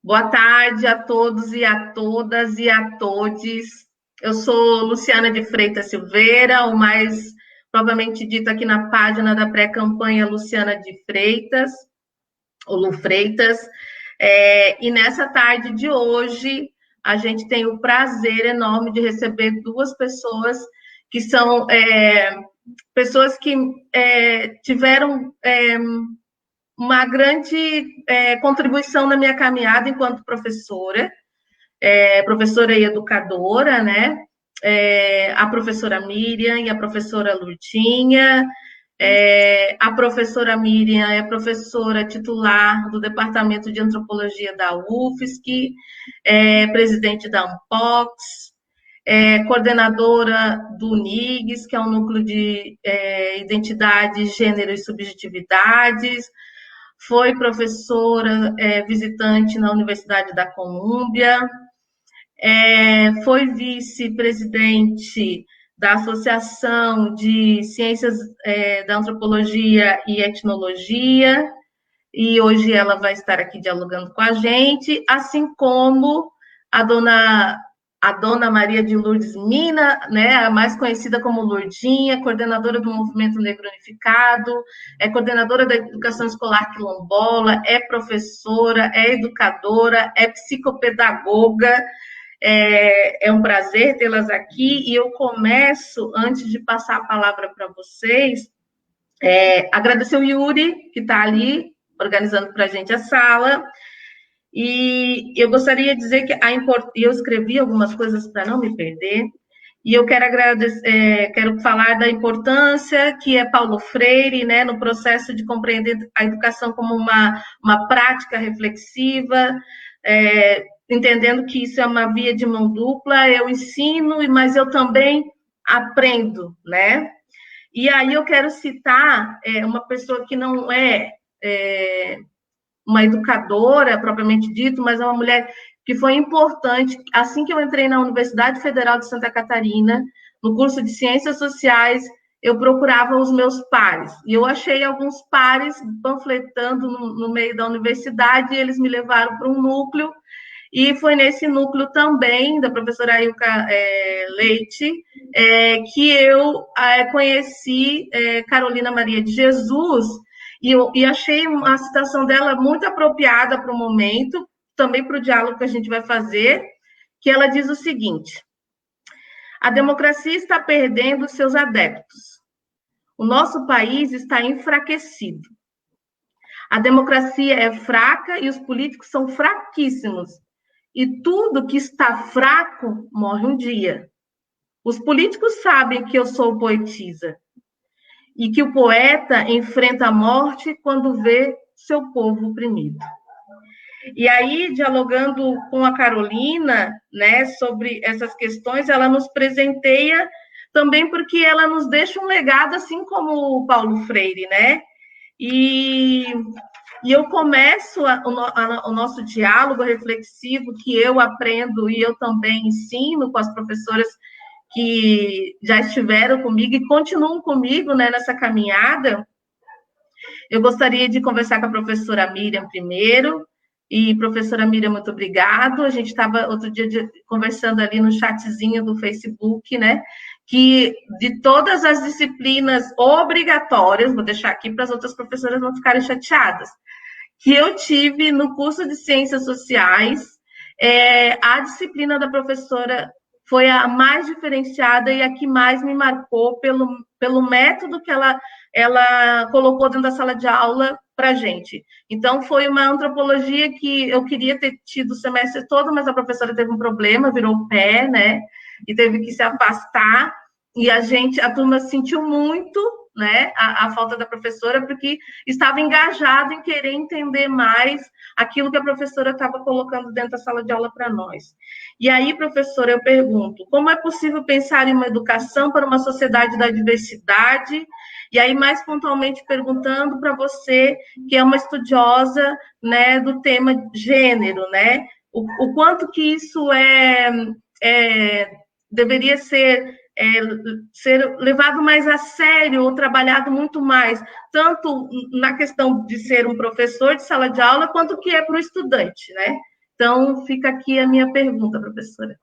Boa tarde a todos e a todas e a todes. Eu sou Luciana de Freitas Silveira, o mais propriamente dito aqui na página da pré-campanha Luciana de Freitas, ou Lu Freitas. E nessa tarde de hoje, a gente tem o prazer enorme de receber duas pessoas que são pessoas que tiveram uma grande contribuição na minha caminhada enquanto professora, professora e educadora, né? A professora Miriam e a professora Lurdinha. A professora Miriam é professora titular do Departamento de Antropologia da UFSC, presidente da Unpox, coordenadora do NIGS, que é um núcleo de identidade, gênero e subjetividades, foi professora visitante na Universidade da Colômbia, foi vice-presidente da Associação de Ciências da Antropologia e Etnologia, e hoje ela vai estar aqui dialogando com a gente, assim como a dona Maria de Lourdes Mina, né, a mais conhecida como Lourdinha, coordenadora do Movimento Negro Unificado, coordenadora da Educação Escolar Quilombola, professora, educadora, psicopedagoga. É um prazer tê-las aqui, e eu começo, antes de passar a palavra para vocês, agradecer o Yuri, que está ali, organizando para a gente a sala, e eu gostaria de dizer que eu escrevi algumas coisas para não me perder, e eu quero agradecer, quero falar da importância que é Paulo Freire, né, no processo de compreender a educação como uma prática reflexiva, entendendo que isso é uma via de mão dupla, eu ensino, mas eu também aprendo, né? E aí eu quero citar uma pessoa que não é uma educadora, propriamente dito, mas é uma mulher que foi importante. Assim que eu entrei na Universidade Federal de Santa Catarina, no curso de Ciências Sociais, eu procurava os meus pares, e eu achei alguns pares panfletando no meio da universidade, e eles me levaram para um núcleo, e foi nesse núcleo também, da professora Ailka Leite, que eu conheci Carolina Maria de Jesus, e achei a citação dela muito apropriada para o momento, também para o diálogo que a gente vai fazer, que ela diz o seguinte: a democracia está perdendo seus adeptos. O nosso país está enfraquecido. A democracia é fraca e os políticos são fraquíssimos. E tudo que está fraco morre um dia. Os políticos sabem que eu sou poetisa e que o poeta enfrenta a morte quando vê seu povo oprimido. E aí, dialogando com a Carolina, né, sobre essas questões, ela nos presenteia também porque ela nos deixa um legado, assim como o Paulo Freire, né? E eu começo o nosso diálogo reflexivo, que eu aprendo e eu também ensino com as professoras que já estiveram comigo e continuam comigo, né, nessa caminhada. Eu gostaria de conversar com a professora Miriam primeiro. E, professora Miriam, muito obrigado. A gente estava outro dia conversando ali no chatzinho do Facebook, né, que de todas as disciplinas obrigatórias, vou deixar aqui para as outras professoras não ficarem chateadas, que eu tive no curso de Ciências Sociais, a disciplina da professora foi a mais diferenciada e a que mais me marcou pelo método que ela colocou dentro da sala de aula para a gente. Então, foi uma antropologia que eu queria ter tido o semestre todo, mas a professora teve um problema, virou o pé, né? E teve que se afastar, e a turma sentiu muito, né, a falta da professora, porque estava engajado em querer entender mais aquilo que a professora estava colocando dentro da sala de aula para nós. E aí, professora, eu pergunto, como é possível pensar em uma educação para uma sociedade da diversidade? E aí, mais pontualmente, perguntando para você, que é uma estudiosa, né, do tema gênero, né, o quanto que isso deveria ser ser levado mais a sério, ou trabalhado muito mais, tanto na questão de ser um professor de sala de aula, quanto que é para o estudante, né? Então, fica aqui a minha pergunta, professora.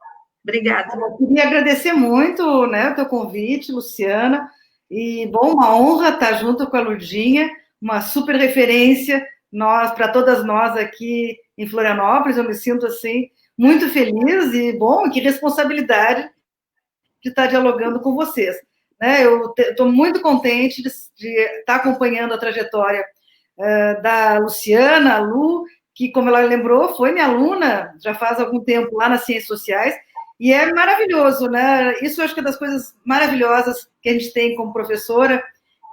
Obrigada. Eu queria agradecer muito, né, o teu convite, Luciana, e, bom, uma honra estar junto com a Lurdinha, uma super referência para todas nós aqui em Florianópolis. Eu me sinto, assim, muito feliz e, bom, que responsabilidade de estar dialogando com vocês. Né? Eu estou muito contente de estar acompanhando a trajetória da Luciana, a Lu, que, como ela lembrou, foi minha aluna já faz algum tempo lá nas Ciências Sociais, e é maravilhoso, né? Isso eu acho que é das coisas maravilhosas que a gente tem como professora,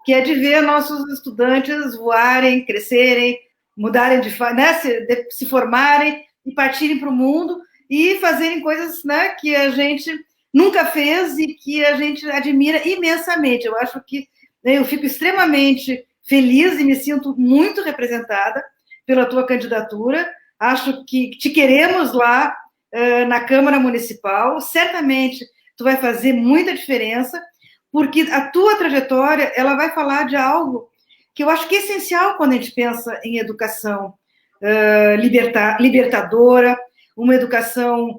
que é de ver nossos estudantes voarem, crescerem, mudarem né? se formarem e partirem para o mundo e fazerem coisas, né, que a gente nunca fez e que a gente admira imensamente. Eu acho que, né, eu fico extremamente feliz e me sinto muito representada pela tua candidatura. Acho que te queremos lá na Câmara Municipal. Certamente tu vai fazer muita diferença, porque a tua trajetória ela vai falar de algo que eu acho que é essencial quando a gente pensa em educação libertadora, uma educação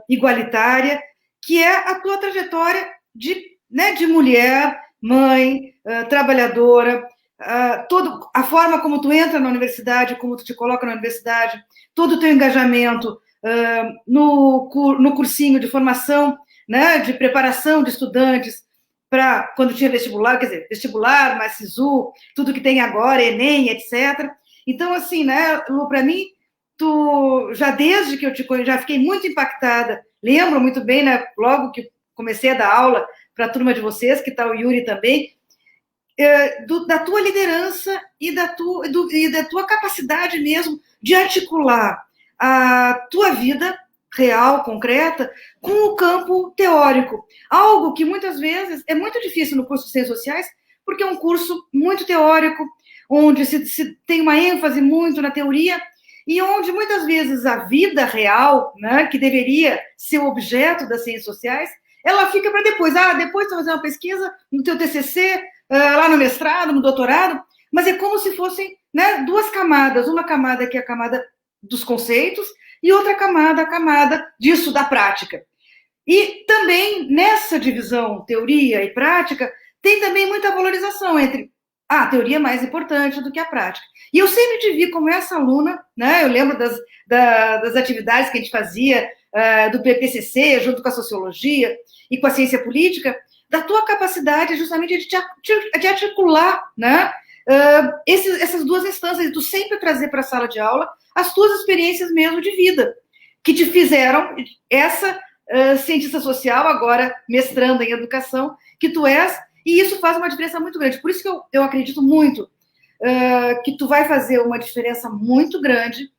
igualitária, que é a tua trajetória de mulher, mãe, trabalhadora, a forma como tu entra na universidade, como tu te coloca na universidade, todo o teu engajamento no cursinho de formação, né, de preparação de estudantes para quando tinha vestibular, quer dizer, vestibular, mais SISU, tudo que tem agora, Enem, etc. Então, assim, né, Lu, para mim, tu, já desde que eu te conheço, já fiquei muito impactada, lembro muito bem, né, logo que comecei a dar aula para a turma de vocês, que está o Yuri também, da tua liderança e da tua capacidade mesmo de articular a tua vida real, concreta, com o campo teórico. Algo que muitas vezes é muito difícil no curso de Ciências Sociais, porque é um curso muito teórico, onde se tem uma ênfase muito na teoria, e onde muitas vezes a vida real, né, que deveria ser o objeto das ciências sociais, ela fica para depois. Depois tu vai fazer uma pesquisa no teu TCC, lá no mestrado, no doutorado, mas é como se fossem, né, duas camadas. Uma camada que é a camada dos conceitos e outra camada, a camada disso, da prática. E também, nessa divisão teoria e prática, tem também muita valorização entre a teoria é mais importante do que a prática. E eu sempre te vi como essa aluna, né? Eu lembro das atividades que a gente fazia do PPCC, junto com a sociologia e com a ciência política, da tua capacidade justamente de articular, né, essas duas instâncias, de tu sempre trazer para a sala de aula as tuas experiências mesmo de vida, que te fizeram essa cientista social, agora mestrando em educação, que tu és, e isso faz uma diferença muito grande. Por isso que eu acredito muito que tu vai fazer uma diferença muito grande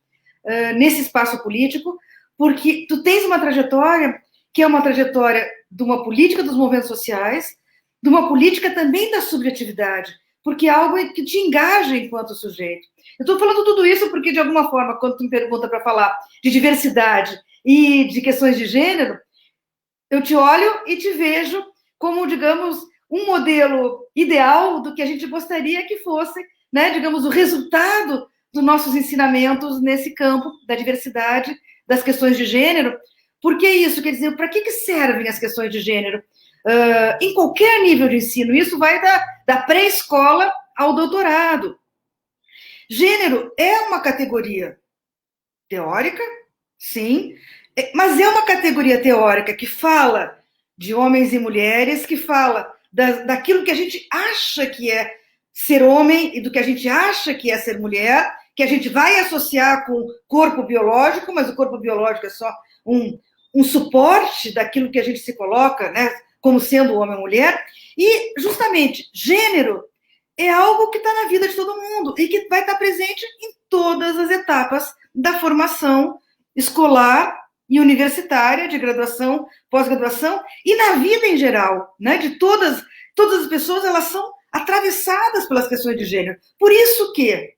nesse espaço político, porque tu tens uma trajetória que é uma trajetória de uma política dos movimentos sociais, de uma política também da subjetividade, porque é algo que te engaja enquanto sujeito. Eu estou falando tudo isso porque, de alguma forma, quando tu me pergunta para falar de diversidade e de questões de gênero, eu te olho e te vejo como, digamos, um modelo ideal do que a gente gostaria que fosse, né, digamos, o resultado dos nossos ensinamentos nesse campo da diversidade, das questões de gênero. Por que isso? Quer dizer, para que servem as questões de gênero? Em qualquer nível de ensino, isso vai da pré-escola ao doutorado. Gênero é uma categoria teórica, sim, mas é uma categoria teórica que fala de homens e mulheres, que fala daquilo que a gente acha que é ser homem e do que a gente acha que é ser mulher, que a gente vai associar com corpo biológico, mas o corpo biológico é só um suporte daquilo que a gente se coloca, né, como sendo homem ou mulher. E, justamente, gênero é algo que está na vida de todo mundo e que vai estar presente em todas as etapas da formação escolar e universitária, de graduação, pós-graduação, e na vida em geral, né? De todas as pessoas, elas são atravessadas pelas questões de gênero. Por isso que,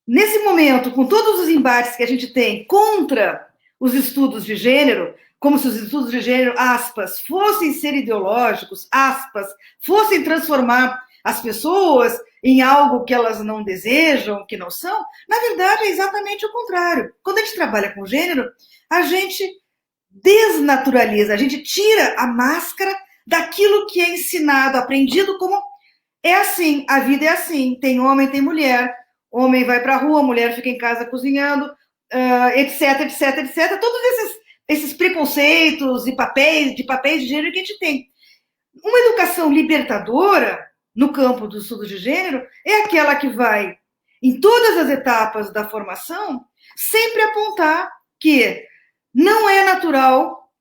nesse momento, com todos os embates que a gente tem contra os estudos de gênero, como se os estudos de gênero, aspas, fossem ser ideológicos, aspas, fossem transformar as pessoas em algo que elas não desejam, que não são, na verdade é exatamente o contrário. Quando a gente trabalha com gênero, a gente desnaturaliza, a gente tira a máscara daquilo que é ensinado, aprendido como é assim, a vida é assim, tem homem, tem mulher, homem vai para a rua, mulher fica em casa cozinhando, etc, etc, etc. Todos esses preconceitos e papéis de gênero que a gente tem. Uma educação libertadora no campo do estudo de gênero é aquela que vai, em todas as etapas da formação, sempre apontar que não é natural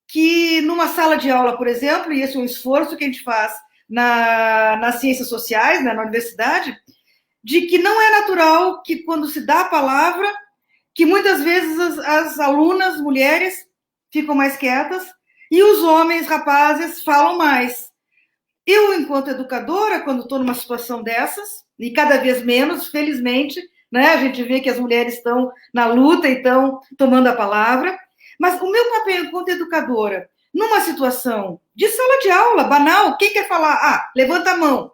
que numa sala de aula, por exemplo, e esse é um esforço que a gente faz nas ciências sociais, né, na universidade, de que não é natural que quando se dá a palavra, que muitas vezes as alunas, mulheres, ficam mais quietas e os homens, rapazes, falam mais. Eu, enquanto educadora, quando estou numa situação dessas, e cada vez menos, felizmente, né, a gente vê que as mulheres estão na luta e estão tomando a palavra, mas o meu papel enquanto educadora, numa situação de sala de aula, banal, quem quer falar? Ah, levanta a mão.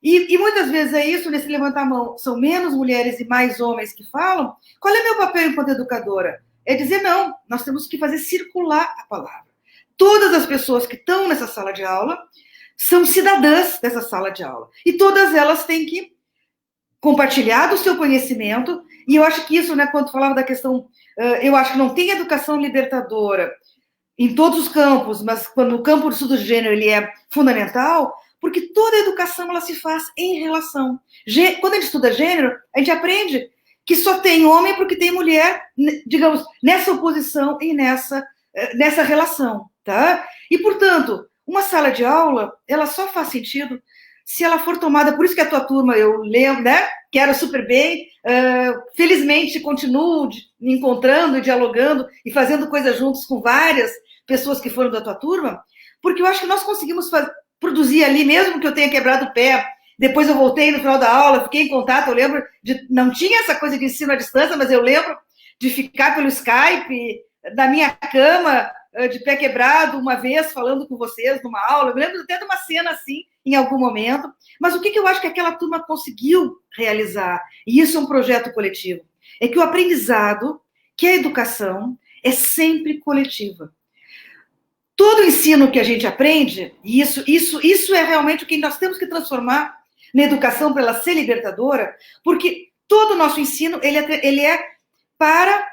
E muitas vezes é isso, nesse levantar a mão, são menos mulheres e mais homens que falam. Qual é meu papel enquanto educadora? É dizer, não, nós temos que fazer circular a palavra. Todas as pessoas que estão nessa sala de aula são cidadãs dessa sala de aula. E todas elas têm que compartilhar do seu conhecimento. E eu acho que isso, né, quando falava da questão, eu acho que não tem educação libertadora em todos os campos, mas quando o campo do estudo de gênero ele é fundamental, porque toda a educação ela se faz em relação. Quando a gente estuda gênero, a gente aprende que só tem homem porque tem mulher, digamos, nessa oposição e nessa relação, tá? E, portanto, uma sala de aula, ela só faz sentido se ela for tomada, por isso que a tua turma, eu lembro, né? Quero super bem, felizmente continuo me encontrando, dialogando e fazendo coisas juntos com várias pessoas que foram da tua turma, porque eu acho que nós conseguimos produzir ali, mesmo que eu tenha quebrado o pé, depois eu voltei no final da aula, fiquei em contato, eu lembro não tinha essa coisa de ensino à distância, mas eu lembro de ficar pelo Skype, da minha cama, de pé quebrado, uma vez falando com vocês numa aula, eu me lembro até de uma cena assim, em algum momento, mas o que eu acho que aquela turma conseguiu realizar, e isso é um projeto coletivo, é que o aprendizado, que a educação, é sempre coletiva. Todo ensino que a gente aprende, e isso é realmente o que nós temos que transformar na educação para ela ser libertadora, porque todo o nosso ensino ele é para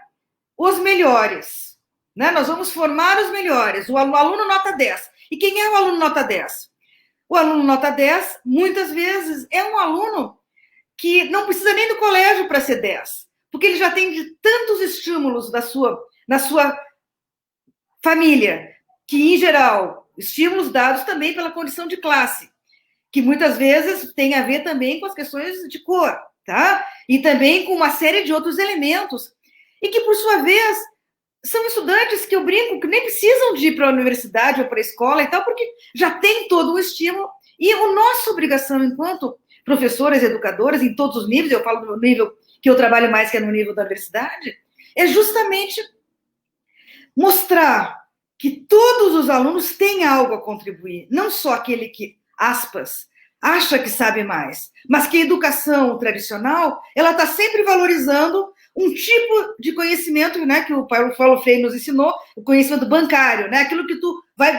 os melhores. Né? Nós vamos formar os melhores, o aluno nota 10. E quem é o aluno nota 10? O aluno nota 10, muitas vezes, é um aluno que não precisa nem do colégio para ser 10, porque ele já tem de tantos estímulos na sua família, que, em geral, estímulos dados também pela condição de classe, que muitas vezes tem a ver também com as questões de cor, tá? E também com uma série de outros elementos, e que, por sua vez, são estudantes que eu brinco que nem precisam de ir para a universidade ou para a escola e tal, porque já tem todo o estímulo. E a nossa obrigação, enquanto professoras e educadoras, em todos os níveis, eu falo no nível que eu trabalho mais, que é no nível da universidade, é justamente mostrar que todos os alunos têm algo a contribuir, não só aquele que, aspas, acha que sabe mais, mas que a educação tradicional, ela está sempre valorizando um tipo de conhecimento, né, que o Paulo Freire nos ensinou, o conhecimento bancário, né, aquilo que tu vai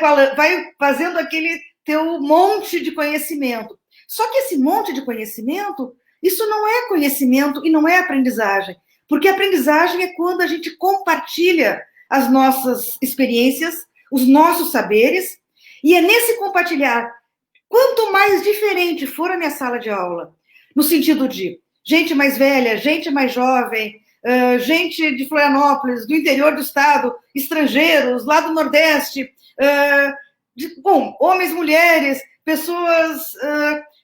fazendo aquele teu monte de conhecimento. Só que esse monte de conhecimento, isso não é conhecimento e não é aprendizagem, porque aprendizagem é quando a gente compartilha as nossas experiências, os nossos saberes, e é nesse compartilhar, quanto mais diferente for a minha sala de aula, no sentido de gente mais velha, gente mais jovem, gente de Florianópolis, do interior do estado, estrangeiros, lá do Nordeste, homens, mulheres, pessoas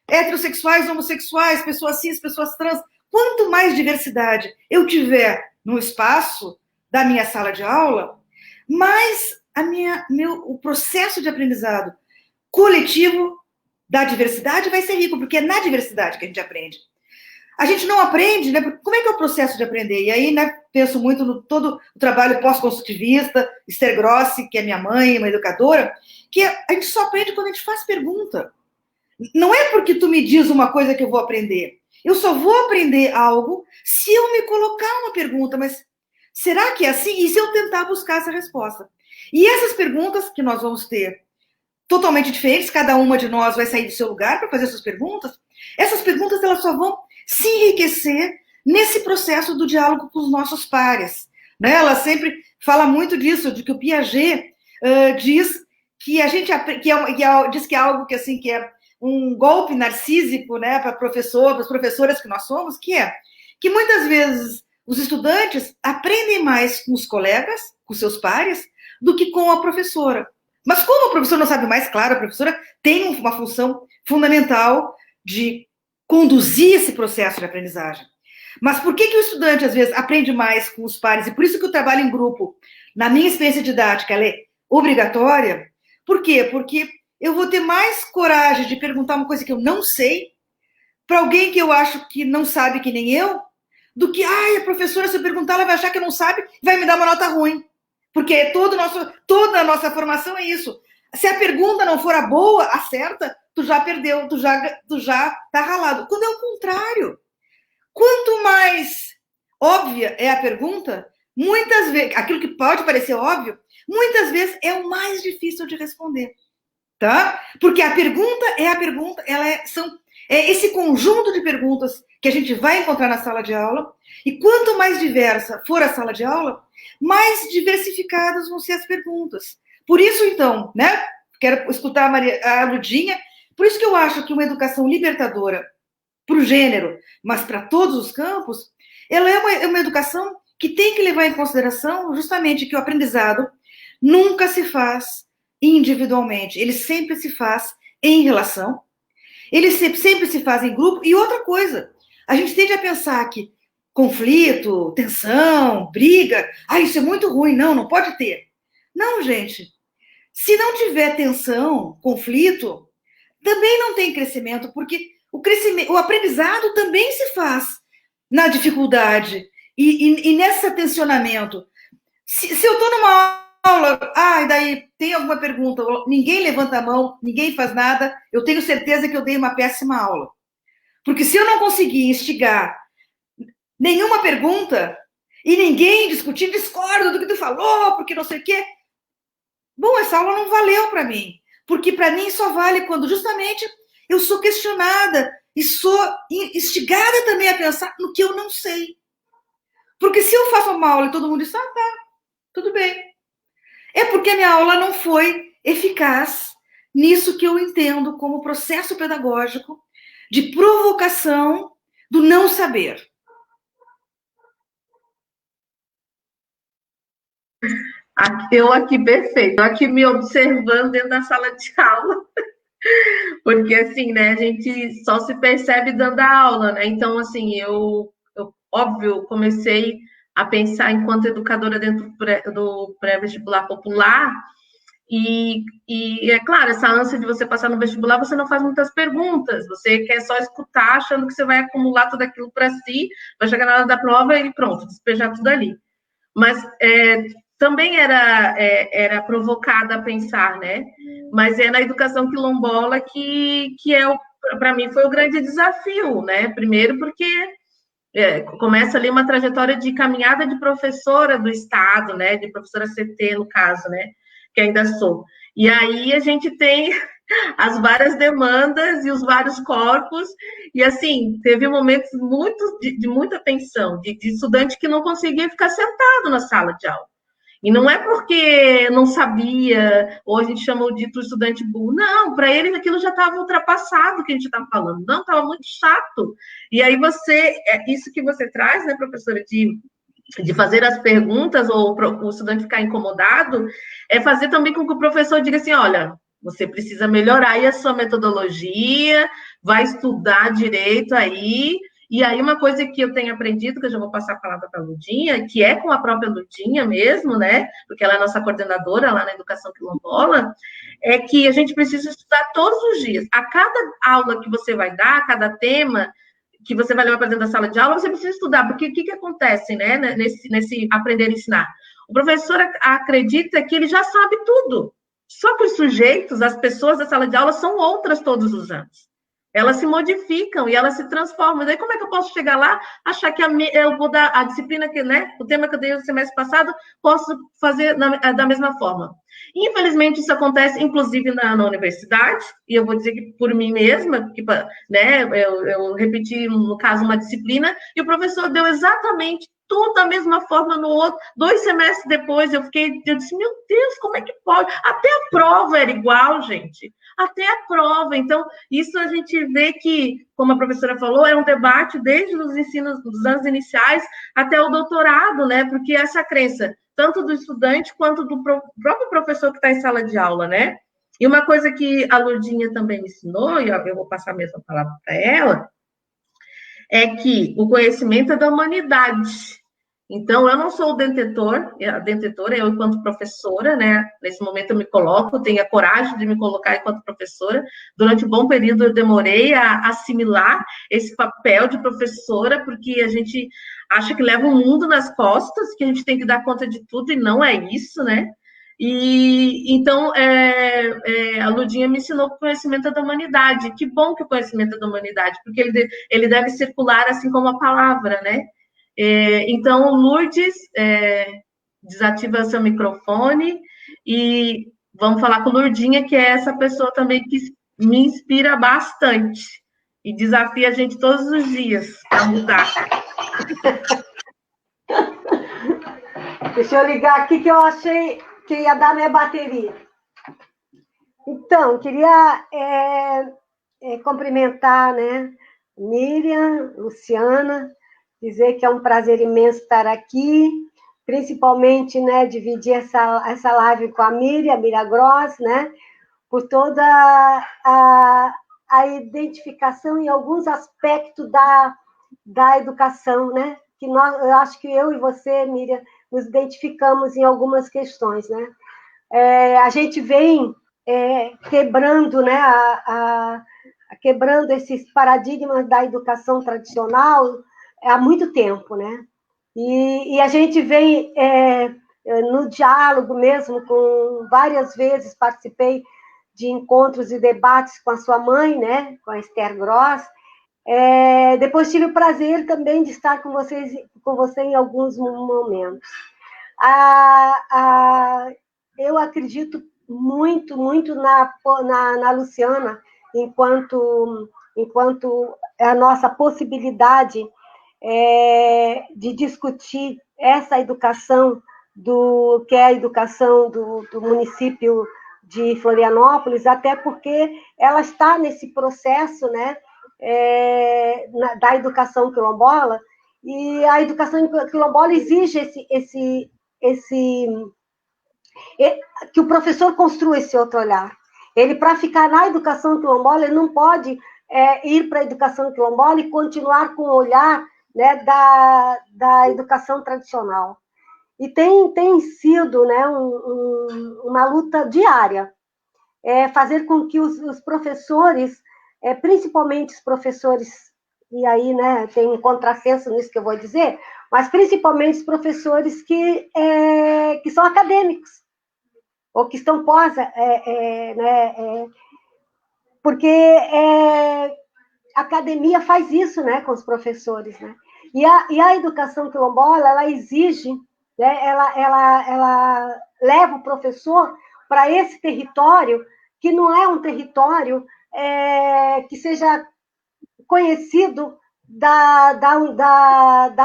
heterossexuais, homossexuais, pessoas cis, pessoas trans. Quanto mais diversidade eu tiver no espaço da minha sala de aula, mais o processo de aprendizado coletivo da diversidade vai ser rico, porque é na diversidade que a gente aprende. a gente não aprende, né? Como é que é o processo de aprender? E aí, né, penso muito no todo o trabalho pós-construtivista, Esther Grossi, que é minha mãe, uma educadora, que a gente só aprende quando a gente faz pergunta. Não é porque tu me diz uma coisa que eu vou aprender. Eu só vou aprender algo se eu me colocar uma pergunta, mas será que é assim? E se eu tentar buscar essa resposta? E essas perguntas que nós vamos ter totalmente diferentes, cada uma de nós vai sair do seu lugar para fazer essas perguntas elas só vão se enriquecer nesse processo do diálogo com os nossos pares. Né? Ela sempre fala muito disso, de que o Piaget diz que a gente diz que é algo que assim que é um golpe narcísico, né, para as professoras que nós somos, que é que muitas vezes os estudantes aprendem mais com os colegas, com seus pares, do que com a professora. Mas como a professora não sabe mais, claro, a professora tem uma função fundamental de conduzir esse processo de aprendizagem. Mas por que o estudante, às vezes, aprende mais com os pares? E por isso que o trabalho em grupo, na minha experiência didática, ela é obrigatória. Por quê? Porque eu vou ter mais coragem de perguntar uma coisa que eu não sei para alguém que eu acho que não sabe que nem eu, do que, a professora, se eu perguntar, ela vai achar que não sabe e vai me dar uma nota ruim. Porque toda a nossa formação é isso. Se a pergunta não for a boa, a certa, tu já perdeu, tu já tá ralado. Quando é o contrário. Quanto mais óbvia é a pergunta, muitas vezes, aquilo que pode parecer óbvio, muitas vezes é o mais difícil de responder. Tá? Porque a pergunta, é esse conjunto de perguntas que a gente vai encontrar na sala de aula, e quanto mais diversa for a sala de aula, mais diversificadas vão ser as perguntas. Por isso, então, né, quero escutar a Ludinha, por isso que eu acho que uma educação libertadora para o gênero, mas para todos os campos, ela é uma educação que tem que levar em consideração justamente que o aprendizado nunca se faz individualmente, ele sempre se faz em relação, ele sempre se faz em grupo. E outra coisa, a gente tende a pensar que conflito, tensão, briga, isso é muito ruim, não pode ter. Não, gente, se não tiver tensão, conflito, também não tem crescimento, porque o aprendizado também se faz na dificuldade e nesse tensionamento. Se eu estou numa aula, e daí tem alguma pergunta, ninguém levanta a mão, ninguém faz nada, eu tenho certeza que eu dei uma péssima aula. Porque se eu não conseguir instigar nenhuma pergunta e ninguém discutir, discordo do que tu falou, porque não sei o quê, bom, essa aula não valeu para mim. Porque para mim só vale quando justamente eu sou questionada e sou instigada também a pensar no que eu não sei. Porque se eu faço uma aula e todo mundo diz, tá, tudo bem. É porque a minha aula não foi eficaz nisso que eu entendo como processo pedagógico de provocação do não saber. Eu aqui, perfeito. Eu aqui me observando dentro da sala de aula. Porque, assim, né, a gente só se percebe dando a aula, né? Então, assim, eu óbvio, comecei a pensar enquanto educadora dentro do pré-vestibular popular, e é claro, essa ânsia de você passar no vestibular, você não faz muitas perguntas, você quer só escutar, achando que você vai acumular tudo aquilo para si, vai chegar na hora da prova e pronto, despejar tudo ali. Mas também era provocada a pensar, né? Mas é na educação quilombola que para mim, foi o grande desafio, né? Primeiro porque começa ali uma trajetória de caminhada de professora do Estado, né? De professora CT, no caso, né? Que ainda sou. E aí a gente tem as várias demandas e os vários corpos, e assim, teve momentos de muita tensão, de estudante que não conseguia ficar sentado na sala de aula. E não é porque não sabia, ou a gente chamou de estudante burro. Não, para ele aquilo já estava ultrapassado, que a gente estava falando. Não, estava muito chato. E aí isso que você traz, né, professora, de fazer as perguntas, ou o estudante ficar incomodado, é fazer também com que o professor diga assim, olha, você precisa melhorar aí a sua metodologia, vai estudar direito aí. E aí, uma coisa que eu tenho aprendido, que eu já vou passar a palavra para a Ludinha, que é com a própria Ludinha mesmo, né? Porque ela é nossa coordenadora lá na Educação Quilombola, é que a gente precisa estudar todos os dias. A cada aula que você vai dar, a cada tema que você vai levar para dentro da sala de aula, você precisa estudar, porque o que acontece, né, nesse aprender e ensinar? O professor acredita que ele já sabe tudo, só que os sujeitos, as pessoas da sala de aula são outras todos os anos. Elas se modificam e elas se transformam. Daí como é que eu posso chegar lá, achar que eu vou dar a disciplina que, né, o tema que eu dei no semestre passado, posso fazer da mesma forma? Infelizmente, isso acontece, inclusive, na universidade, e eu vou dizer que por mim mesma, que, né, eu repeti, no caso, uma disciplina, e o professor deu exatamente tudo da mesma forma no outro. 2 semestres depois, eu disse, meu Deus, como é que pode? Até a prova era igual, gente. Até a prova. Então, isso a gente vê que, como a professora falou, é um debate desde os ensinos dos anos iniciais até o doutorado, né? Porque essa crença, tanto do estudante quanto do próprio professor que está em sala de aula, né? E uma coisa que a Lourdinha também me ensinou, e eu vou passar a mesma palavra para ela, é que o conhecimento é da humanidade. Então, eu não sou a detentora, eu enquanto professora, né, nesse momento eu me coloco, tenho a coragem de me colocar enquanto professora. Durante um bom período eu demorei a assimilar esse papel de professora, porque a gente acha que leva o mundo nas costas, que a gente tem que dar conta de tudo, e não é isso, né? E então a Ludinha me ensinou o conhecimento da humanidade. Que bom que o conhecimento é da humanidade, porque ele deve circular assim como a palavra, né? Então, Lourdes, desativa seu microfone e vamos falar com Lourdinha, que é essa pessoa também que me inspira bastante e desafia a gente todos os dias a mudar. Deixa eu ligar aqui que eu achei que ia dar minha bateria. Então, queria cumprimentar, né, Miriam, Luciana, dizer que é um prazer imenso estar aqui, principalmente, né, dividir essa live com a Miriam Gross, né, por toda a identificação em alguns aspectos da educação, né, que eu acho que eu e você, Miriam, nos identificamos em algumas questões, né. A gente vem quebrando, né, quebrando esses paradigmas da educação tradicional há muito tempo, né? E a gente vem no diálogo mesmo, várias vezes participei de encontros e debates com a sua mãe, né, com a Esther Gross. Depois tive o prazer também de estar com você em alguns momentos. Eu acredito muito, muito na Luciana, enquanto a nossa possibilidade de discutir essa educação que é a educação do município de Florianópolis, até porque ela está nesse processo, né, da educação quilombola, e a educação quilombola exige que o professor construa esse outro olhar. Ele, para ficar na educação quilombola, ele não pode ir para a educação quilombola e continuar com o olhar, né, da educação tradicional. E tem sido, né, uma luta diária, fazer com que os professores, principalmente os professores, e aí, né, tem um contrassenso nisso que eu vou dizer, mas principalmente os professores que são acadêmicos, ou que estão porque a academia faz isso, né, com os professores, né? E a educação quilombola, ela exige, né, ela leva o professor para esse território, que não é um território que seja conhecido da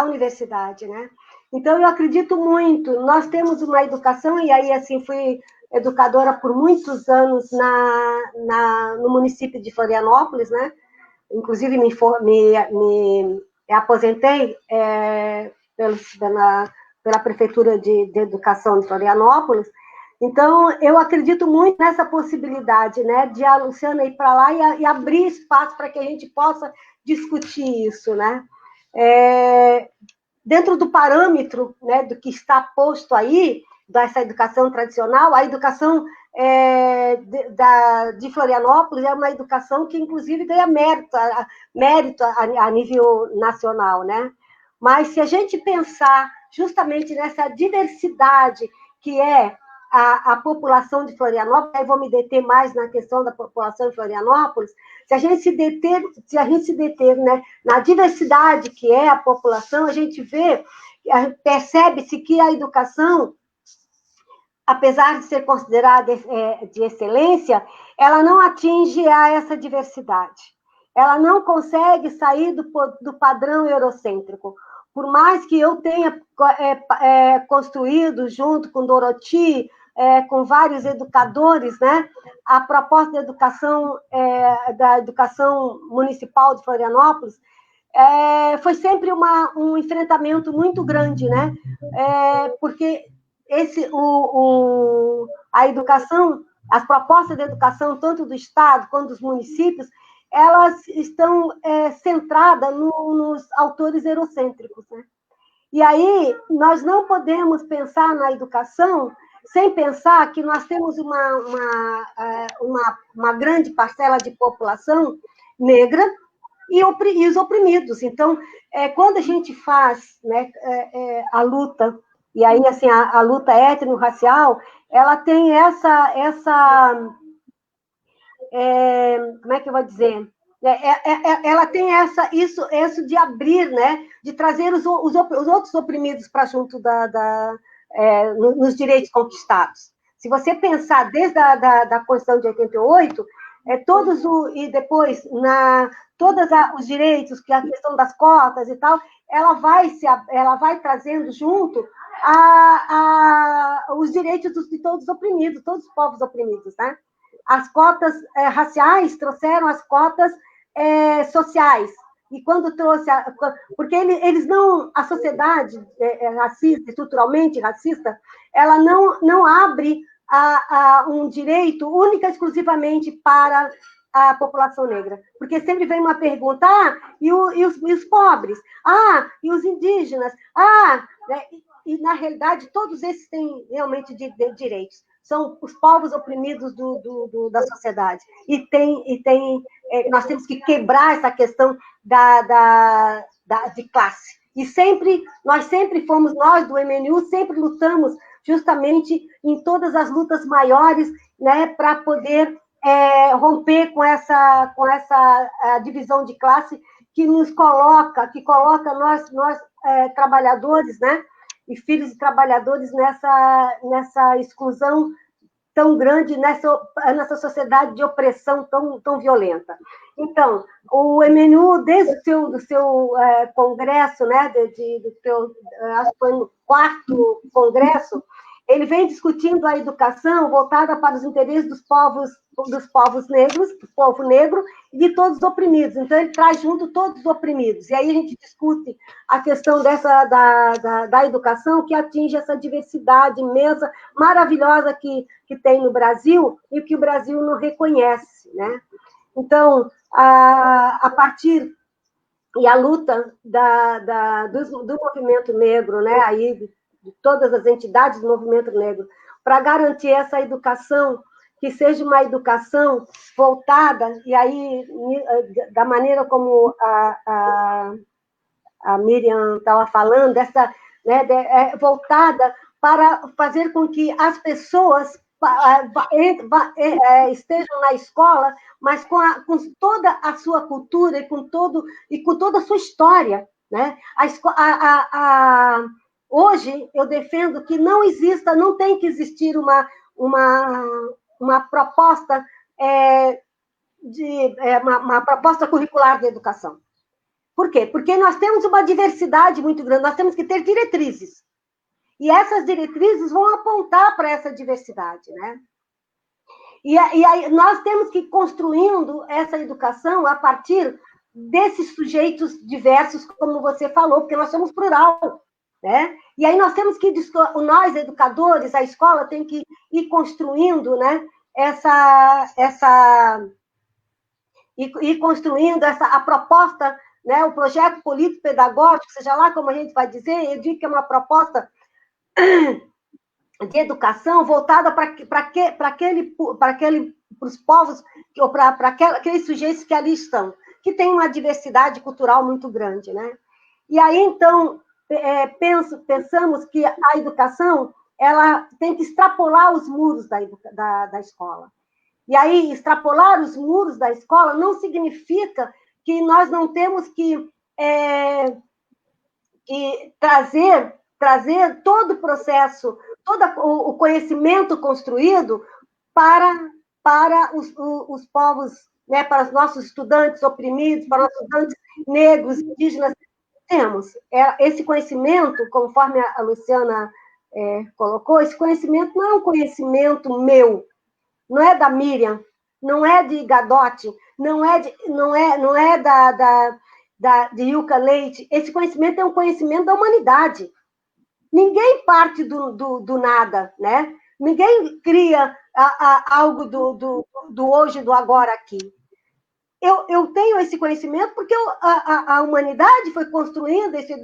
universidade, né? Então, eu acredito muito, nós temos uma educação, e aí, assim, fui educadora por muitos anos no município de Florianópolis, né? Inclusive, me aposentei pela Prefeitura de Educação de Florianópolis. Então, eu acredito muito nessa possibilidade, né, de a Luciana ir para lá e abrir espaço para que a gente possa discutir isso, né? Dentro do parâmetro, né, do que está posto aí, dessa educação tradicional, a educação de Florianópolis é uma educação que, inclusive, ganha mérito a nível nacional, né? Mas se a gente pensar justamente nessa diversidade que é a população de Florianópolis, aí vou me deter mais na questão da população de Florianópolis, se a gente se deter, né, na diversidade que é a população, a gente percebe-se que a educação, apesar de ser considerada de excelência, ela não atinge essa diversidade. Ela não consegue sair do padrão eurocêntrico. Por mais que eu tenha construído, junto com Dorothy, com vários educadores, né, a proposta da educação municipal de Florianópolis, foi sempre um enfrentamento muito grande, né? Porque a educação, as propostas de educação, tanto do Estado quanto dos municípios, elas estão centradas nos autores eurocêntricos, né? E aí, nós não podemos pensar na educação sem pensar que nós temos uma grande parcela de população negra e os oprimidos. Então, quando a gente faz, né, a luta, e aí, assim, a luta étnico-racial, ela tem como é que eu vou dizer? Ela tem isso de abrir, né, de trazer os outros oprimidos para junto nos direitos conquistados. Se você pensar desde da Constituição de 88, e depois todos os direitos, que a questão das cotas e tal, ela vai trazendo junto os direitos de todos os oprimidos, todos os povos oprimidos, né? As cotas raciais trouxeram as cotas sociais. E quando trouxe... porque eles não... A sociedade racista, estruturalmente racista, ela não abre um direito única e exclusivamente para a população negra. Porque sempre vem uma pergunta, e os pobres? E os indígenas? Né? E, na realidade, todos esses têm realmente direitos. São os povos oprimidos da sociedade. E nós temos que quebrar essa questão de classe. E nós do MNU, sempre lutamos justamente em todas as lutas maiores, né, para poder romper com essa divisão de classe que coloca nós trabalhadores, né, e filhos de trabalhadores nessa exclusão tão grande, nessa sociedade de opressão tão violenta. Então, o MNU, desde o seu congresso, né, acho que foi no 4º congresso, ele vem discutindo a educação voltada para os interesses dos povos negros, do povo negro e de todos os oprimidos. Então, ele traz junto todos os oprimidos. E aí a gente discute a questão da educação que atinge essa diversidade imensa, maravilhosa que tem no Brasil e que o Brasil não reconhece, né? Então, a partir... E a luta do movimento negro, né, aí, de todas as entidades do movimento negro, para garantir essa educação, que seja uma educação voltada, e aí, da maneira como a Miriam estava falando, voltada para fazer com que as pessoas estejam na escola, mas com toda a sua cultura e com toda a sua história, né? Hoje, eu defendo que não tem que existir uma proposta uma proposta curricular de educação. Por quê? Porque nós temos uma diversidade muito grande, nós temos que ter diretrizes. E essas diretrizes vão apontar para essa diversidade, né? E aí nós temos que ir construindo essa educação a partir desses sujeitos diversos, como você falou, porque nós somos plural, né? E aí nós temos que, nós educadores, a escola tem que ir construindo, né, a proposta, né, o projeto político-pedagógico, seja lá como a gente vai dizer, eu digo que é uma proposta de educação voltada para os povos, ou para aqueles sujeitos que ali estão, que tem uma diversidade cultural muito grande, né? E aí, então, pensamos que a educação ela tem que extrapolar os muros da escola. E aí, extrapolar os muros da escola não significa que nós não temos que trazer todo o processo, todo o conhecimento construído para os povos, né, para os nossos estudantes oprimidos, para os estudantes negros, indígenas. Temos esse conhecimento, conforme a Luciana colocou, esse conhecimento não é um conhecimento meu, não é da Miriam, não é de Gadotti, não é de Ilka Leite. Esse conhecimento é um conhecimento da humanidade. Ninguém parte do nada, né? Ninguém cria algo do hoje, do agora aqui. Eu tenho esse conhecimento porque a humanidade foi construindo esse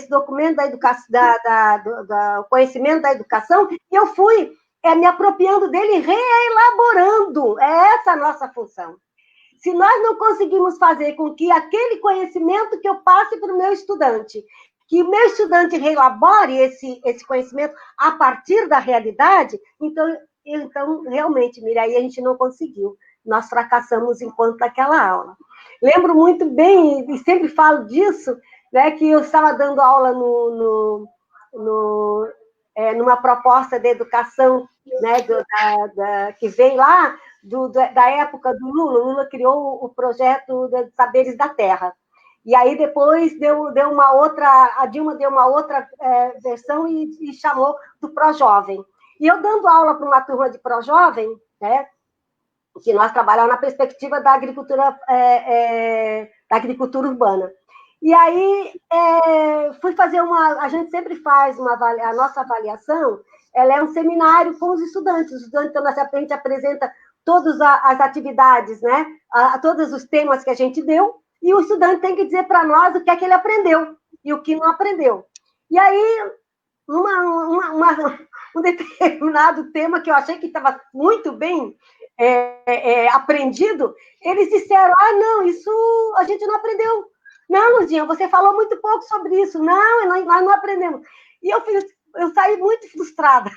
documento da educação, do conhecimento da educação, e eu fui me apropriando dele e reelaborando. É essa a nossa função. Se nós não conseguimos fazer com que aquele conhecimento que eu passe para o meu estudante, que o meu estudante reelabore esse conhecimento a partir da realidade, então realmente, Miriam, aí a gente não conseguiu. Nós fracassamos enquanto daquela aula. Lembro muito bem, e sempre falo disso, né, que eu estava dando aula numa proposta de educação, né, que vem lá da época do Lula. O Lula criou o projeto de Saberes da Terra. E aí depois a Dilma deu uma outra versão e chamou do Pró-Jovem. E eu dando aula para uma turma de Pró-Jovem, né, que nós trabalhamos na perspectiva da agricultura urbana. E aí fui fazer a gente sempre faz a nossa avaliação, ela é um seminário com os estudantes. Os estudantes, então, a gente apresenta todas as atividades, né, todos os temas que a gente deu, e o estudante tem que dizer para nós o que é que ele aprendeu e o que não aprendeu. E aí, um determinado tema que eu achei que estava muito bem aprendido, eles disseram, não, isso a gente não aprendeu. Não, Luzinha, você falou muito pouco sobre isso. Não, nós não aprendemos. E eu saí muito frustrada.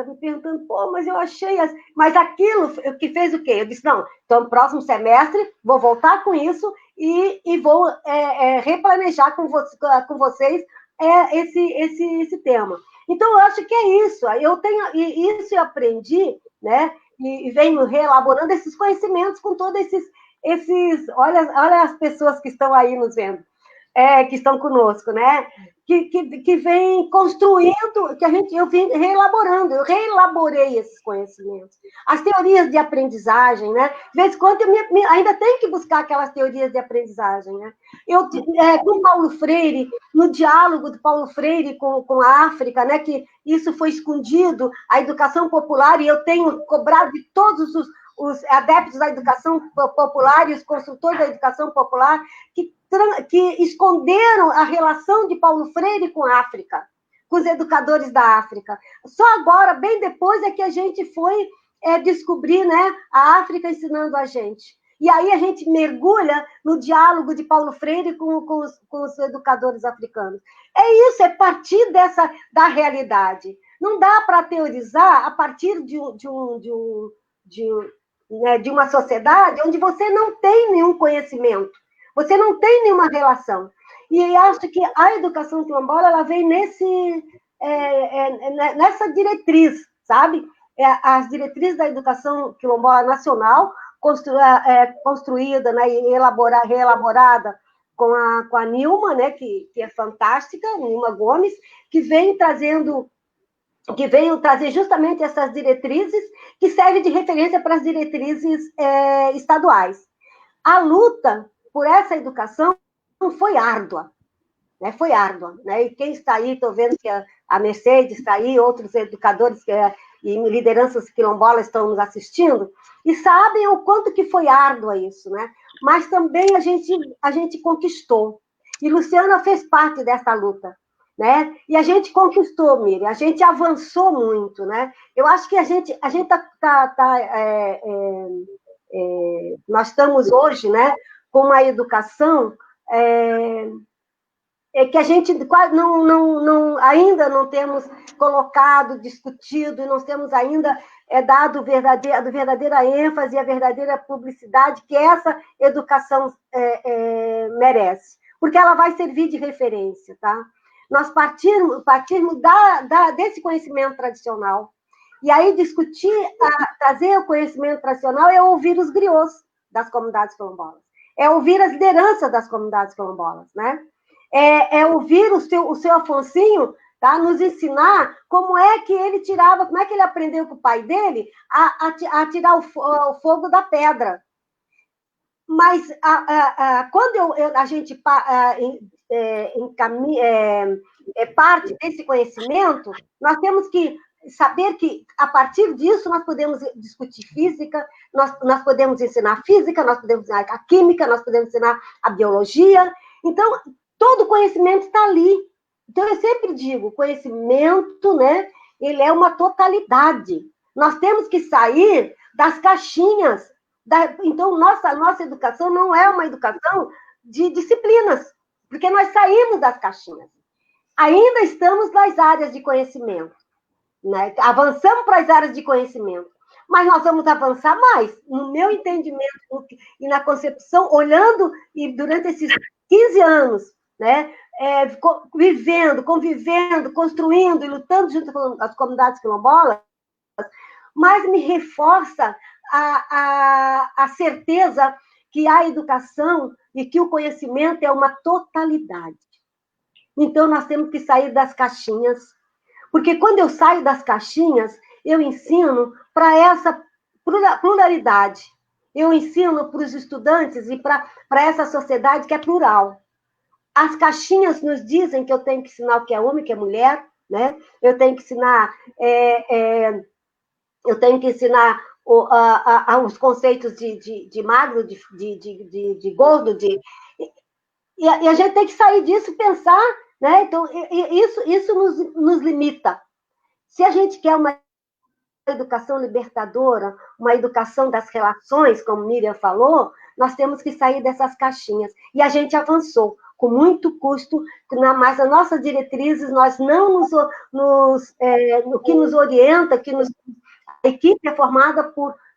Me perguntando, mas eu achei... Mas aquilo que fez o quê? Eu disse, não, então, no próximo semestre, vou voltar com isso e vou replanejar com vocês esse tema. Então, eu acho que é isso. Isso eu aprendi, né? E venho reelaborando esses conhecimentos com todos esses... Olha as pessoas que estão aí nos vendo, que estão conosco, né? Que vem construindo, eu vim reelaborando, eu reelaborei esses conhecimentos. As teorias de aprendizagem, né? De vez em quando eu ainda tenho que buscar aquelas teorias de aprendizagem, né? Com Paulo Freire, no diálogo de Paulo Freire com a África, né? Que isso foi escondido, a educação popular, e eu tenho cobrado de todos os adeptos da educação popular e os construtores da educação popular que esconderam a relação de Paulo Freire com a África, com os educadores da África. Só agora, bem depois, é que a gente foi descobrir, né, a África ensinando a gente. E aí a gente mergulha no diálogo de Paulo Freire com os educadores africanos. É isso, é partir da realidade. Não dá para teorizar a partir de uma sociedade onde você não tem nenhum conhecimento. Você não tem nenhuma relação. E acho que a educação quilombola ela vem nessa diretriz, sabe? As diretrizes da educação quilombola nacional, construída, né, e reelaborada com a Nilma, né, que é fantástica, Nilma Gomes, que veio trazer justamente essas diretrizes que servem de referência para as diretrizes estaduais. A luta por essa educação foi árdua, né? Foi árdua, né? E quem está aí, estou vendo que a Mercedes está aí, outros educadores e lideranças quilombolas estão nos assistindo, e sabem o quanto que foi árdua isso, né? Mas também a gente conquistou. E Luciana fez parte dessa luta, né? E a gente conquistou, Miriam, a gente avançou muito, né? Eu acho que a gente nós estamos hoje, né, com uma educação que a gente quase ainda não temos colocado, discutido, e não temos ainda dado a verdadeira ênfase e a verdadeira publicidade que essa educação merece, porque ela vai servir de referência, tá? Nós partirmos desse conhecimento tradicional, e aí discutir, trazer o conhecimento tradicional é ouvir os griots das comunidades quilombolas, é ouvir as lideranças das comunidades quilombolas, né? É ouvir o seu Afonsinho, tá? Nos ensinar como é que ele tirava, como é que ele aprendeu com o pai dele a tirar o fogo da pedra. Mas quando a gente parte desse conhecimento, nós temos que saber que, a partir disso, nós podemos discutir física, nós podemos ensinar física, nós podemos ensinar a química, nós podemos ensinar a biologia. Então, todo conhecimento está ali. Então, eu sempre digo, conhecimento, né, ele é uma totalidade. Nós temos que sair das caixinhas. Então, nossa educação não é uma educação de disciplinas, porque nós saímos das caixinhas. Ainda estamos nas áreas de conhecimento, né? Avançamos para as áreas de conhecimento, mas nós vamos avançar mais, no meu entendimento e na concepção, olhando, e durante esses 15 anos, né, vivendo, convivendo, construindo e lutando junto com as comunidades quilombolas, mas me reforça a certeza que a educação e que o conhecimento é uma totalidade. Então, nós temos que sair das caixinhas, porque quando eu saio das caixinhas, eu ensino para essa pluralidade. Eu ensino para os estudantes e para essa sociedade que é plural. As caixinhas nos dizem que eu tenho que ensinar o que é homem, o que é mulher, né? Eu tenho que ensinar os conceitos de magro, de gordo, e a gente tem que sair disso e pensar, né? Então, isso nos limita. Se a gente quer uma educação libertadora, uma educação das relações, como Miriam falou, nós temos que sair dessas caixinhas. E a gente avançou, com muito custo, mas as nossas diretrizes, nós não no que nos orienta, a equipe é formada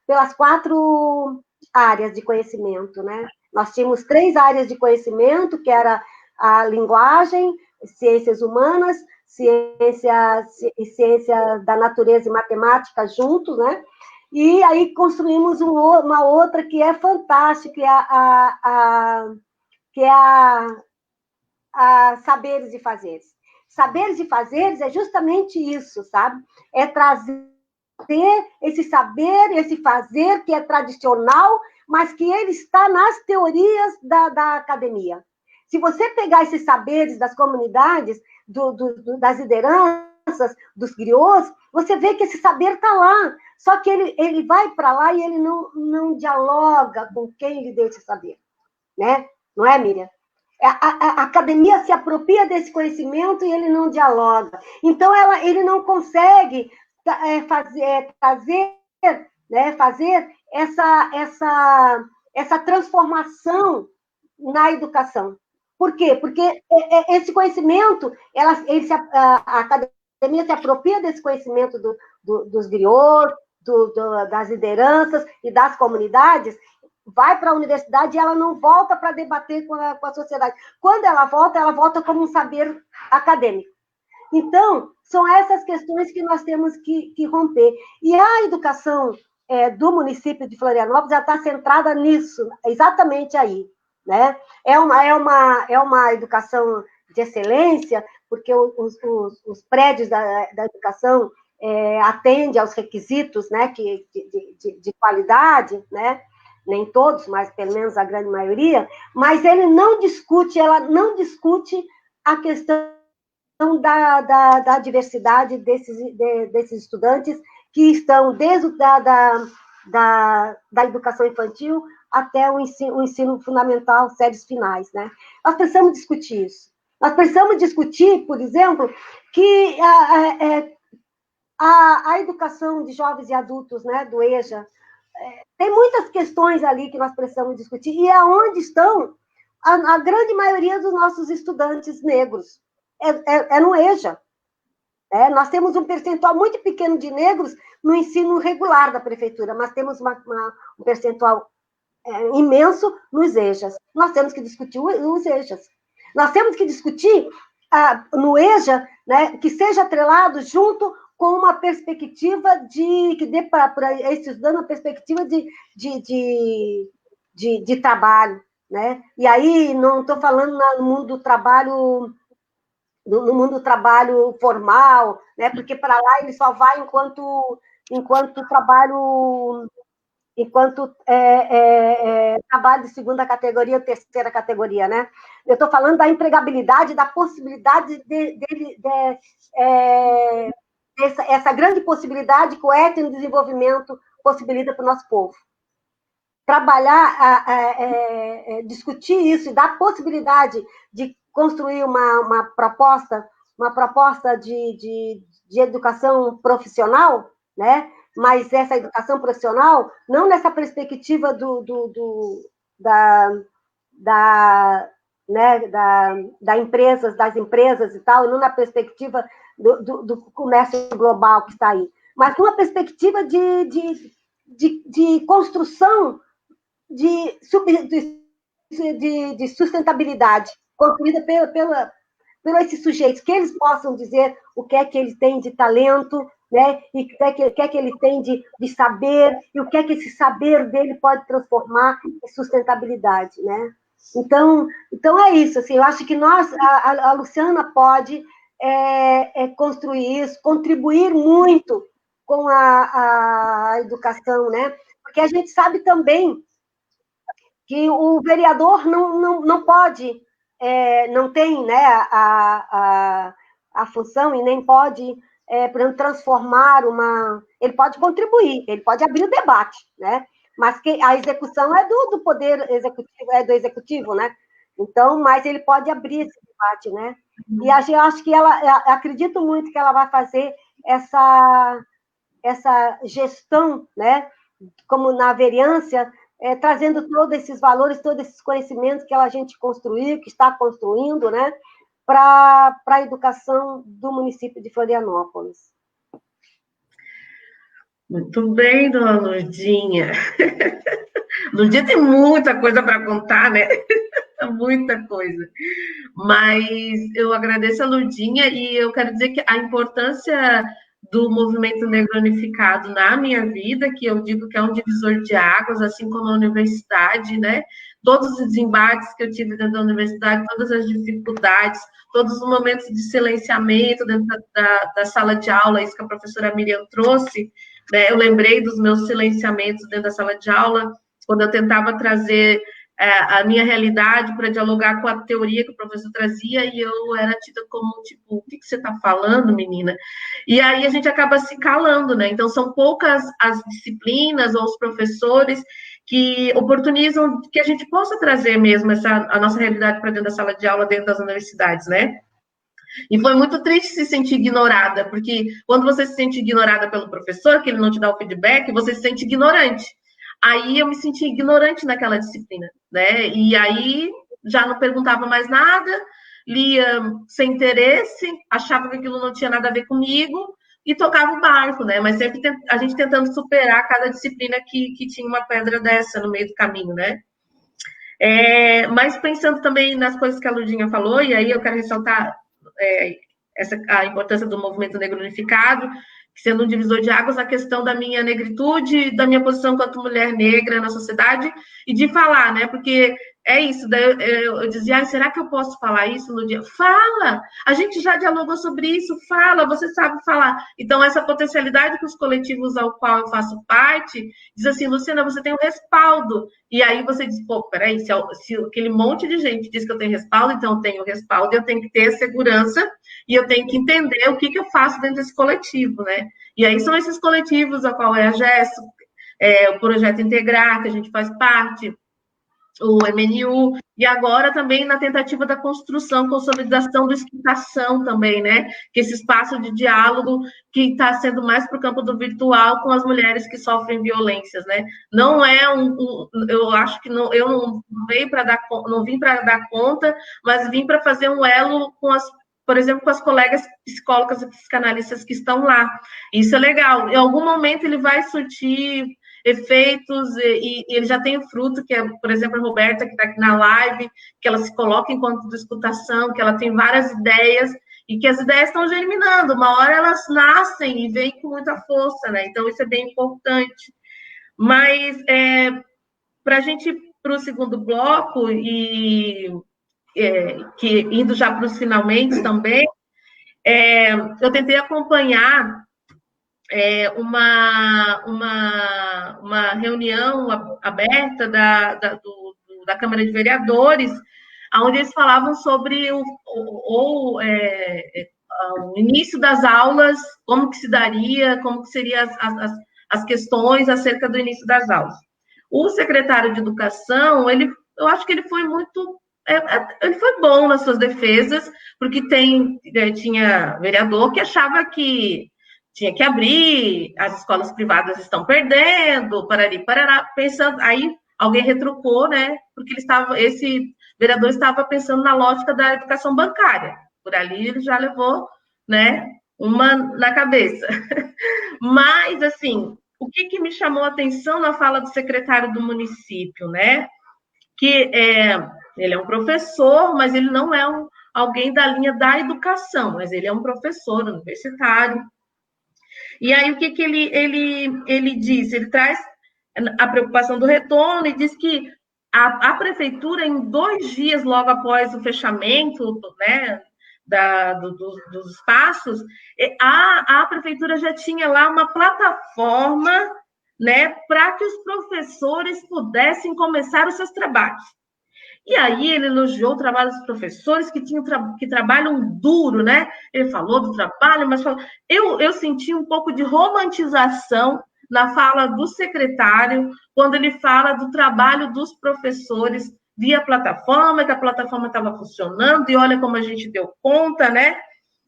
pelas 4 áreas de conhecimento, né? Nós tínhamos 3 áreas de conhecimento, que era a linguagem, ciências humanas, ciência da natureza e matemática juntos, né? E aí construímos uma outra que é fantástica, que é a saberes e fazeres. Saberes e fazeres é justamente isso, sabe? É trazer esse saber, esse fazer que é tradicional, mas que ele está nas teorias da academia. Se você pegar esses saberes das comunidades, das lideranças, dos griots, você vê que esse saber está lá, só que ele vai para lá e ele não dialoga com quem lhe deu esse saber, né? Não é, Miriam? A academia se apropria desse conhecimento e ele não dialoga. Então, ele não consegue fazer essa transformação na educação. Por quê? Porque esse conhecimento, a academia se apropria desse conhecimento dos griots, das lideranças e das comunidades, vai para a universidade e ela não volta para debater com a sociedade. Quando ela volta como um saber acadêmico. Então, são essas questões que nós temos que romper. E a educação do município de Florianópolis já está centrada nisso, exatamente aí, né? É uma educação de excelência, porque os prédios da educação atendem aos requisitos, né, de qualidade, né? Nem todos, mas pelo menos a grande maioria, mas ela não discute a questão da diversidade desses estudantes que estão desde da educação infantil até o ensino fundamental, séries finais, né? Nós precisamos discutir isso. Nós precisamos discutir, por exemplo, que a educação de jovens e adultos, né, do EJA, tem muitas questões ali que nós precisamos discutir, e é onde estão a grande maioria dos nossos estudantes negros. É no EJA. Nós temos um percentual muito pequeno de negros no ensino regular da prefeitura, mas temos um percentual imenso nos EJAs. Nós temos que discutir os EJAs. Nós temos que discutir no EJA, né, que seja atrelado junto com uma perspectiva que dê para esse estudante uma perspectiva de trabalho, né? E aí não estou falando no mundo do trabalho, no mundo do trabalho formal, né? Porque para lá ele só vai enquanto trabalho, trabalho de segunda categoria ou terceira categoria, né? Eu estou falando da empregabilidade, da possibilidade essa grande possibilidade que o etnodesenvolvimento possibilita para o nosso povo. Trabalhar, discutir isso e dar possibilidade de construir uma proposta de educação profissional, né? Mas essa educação profissional, não nessa perspectiva das empresas e tal, não na perspectiva do comércio global que está aí, mas numa perspectiva de construção de sustentabilidade, construída por esses sujeitos, que eles possam dizer o que é que eles têm de talento, né? E o que é que ele tem de saber, e o que é que esse saber dele pode transformar em sustentabilidade, né? Então é isso, assim, eu acho que a Luciana pode construir isso, contribuir muito com a educação, né? Porque a gente sabe também que o vereador não pode, não tem, né, a função e nem pode, por exemplo, transformar ele pode contribuir, ele pode abrir o debate, né? Mas a execução é do poder executivo, do executivo, né? Então, mas ele pode abrir esse debate, né? E eu acho que acredito muito que ela vai fazer essa gestão, né? Como na vereança, trazendo todos esses valores, todos esses conhecimentos que a gente construiu, que está construindo, né? Para a educação do município de Florianópolis. Muito bem, dona Lurdinha. Lurdinha tem muita coisa para contar, né? Muita coisa. Mas eu agradeço a Lurdinha e eu quero dizer que a importância do movimento negro unificado na minha vida, que eu digo que é um divisor de águas, assim como a universidade, né? Todos os desembates que eu tive dentro da universidade, todas as dificuldades, todos os momentos de silenciamento dentro da sala de aula, isso que a professora Miriam trouxe, né? Eu lembrei dos meus silenciamentos dentro da sala de aula, quando eu tentava trazer a minha realidade para dialogar com a teoria que o professor trazia, e eu era tida como, tipo, o que você está falando, menina? E aí a gente acaba se calando, né? Então, são poucas as disciplinas ou os professores que oportunizam que a gente possa trazer mesmo a nossa realidade para dentro da sala de aula, dentro das universidades, né? E foi muito triste se sentir ignorada, porque quando você se sente ignorada pelo professor, que ele não te dá o feedback, você se sente ignorante. Aí eu me senti ignorante naquela disciplina, né? E aí já não perguntava mais nada, lia sem interesse, achava que aquilo não tinha nada a ver comigo e tocava o barco, né? Mas sempre a gente tentando superar cada disciplina que tinha uma pedra dessa no meio do caminho, né? Mas pensando também nas coisas que a Lurdinha falou, e aí eu quero ressaltar a importância do movimento negro unificado, sendo um divisor de águas, a questão da minha negritude, da minha posição enquanto mulher negra na sociedade, e de falar, né? Porque é isso, daí eu dizia, será que eu posso falar isso no dia? Fala! A gente já dialogou sobre isso, fala, você sabe falar. Então, essa potencialidade que os coletivos ao qual eu faço parte, diz assim, Luciana, você tem um respaldo. E aí você diz, pô, peraí, se aquele monte de gente diz que eu tenho respaldo, então eu tenho respaldo, eu tenho que ter segurança, e eu tenho que entender o que eu faço dentro desse coletivo, né? E aí são esses coletivos, a qual é a GESO, o Projeto Integrar, que a gente faz parte, o MNU, e agora também na tentativa da construção, consolidação da escutação também, né? Que esse espaço de diálogo que está sendo mais para o campo do virtual com as mulheres que sofrem violências, né? Não é eu acho que não, eu não vim para dar conta, mas vim para fazer um elo com por exemplo, com as colegas psicólogas e psicanalistas que estão lá. Isso é legal. Em algum momento ele vai surtir efeitos, e ele já tem o fruto, que é, por exemplo, a Roberta, que está aqui na live, que ela se coloca enquanto de escutação, que ela tem várias ideias, e que as ideias estão germinando, uma hora elas nascem e vêm com muita força, né? Então, isso é bem importante. Mas, para a gente ir para o segundo bloco, que indo já para os finalmente também, eu tentei acompanhar uma reunião aberta da Câmara de Vereadores, onde eles falavam sobre o início das aulas, como que se daria, como que seriam as questões acerca do início das aulas. O secretário de Educação, eu acho que ele foi muito... ele foi bom nas suas defesas, porque tinha vereador que achava que tinha que abrir, as escolas privadas estão perdendo, parará, pensando, aí alguém retrucou, né, porque esse vereador estava pensando na lógica da educação bancária, por ali ele já levou, né, uma na cabeça. Mas, assim, o que me chamou a atenção na fala do secretário do município, né, que ele é um professor, mas ele não é alguém da linha da educação, mas ele é um professor universitário. E aí, o que ele diz? Ele traz a preocupação do retorno e diz que a prefeitura, em 2 dias logo após o fechamento, né, dos espaços, a prefeitura já tinha lá uma plataforma, né, para que os professores pudessem começar os seus trabalhos. E aí ele elogiou o trabalho dos professores que trabalham duro, né? Ele falou do trabalho, mas eu senti um pouco de romantização na fala do secretário, quando ele fala do trabalho dos professores via plataforma, que a plataforma estava funcionando, e olha como a gente deu conta, né?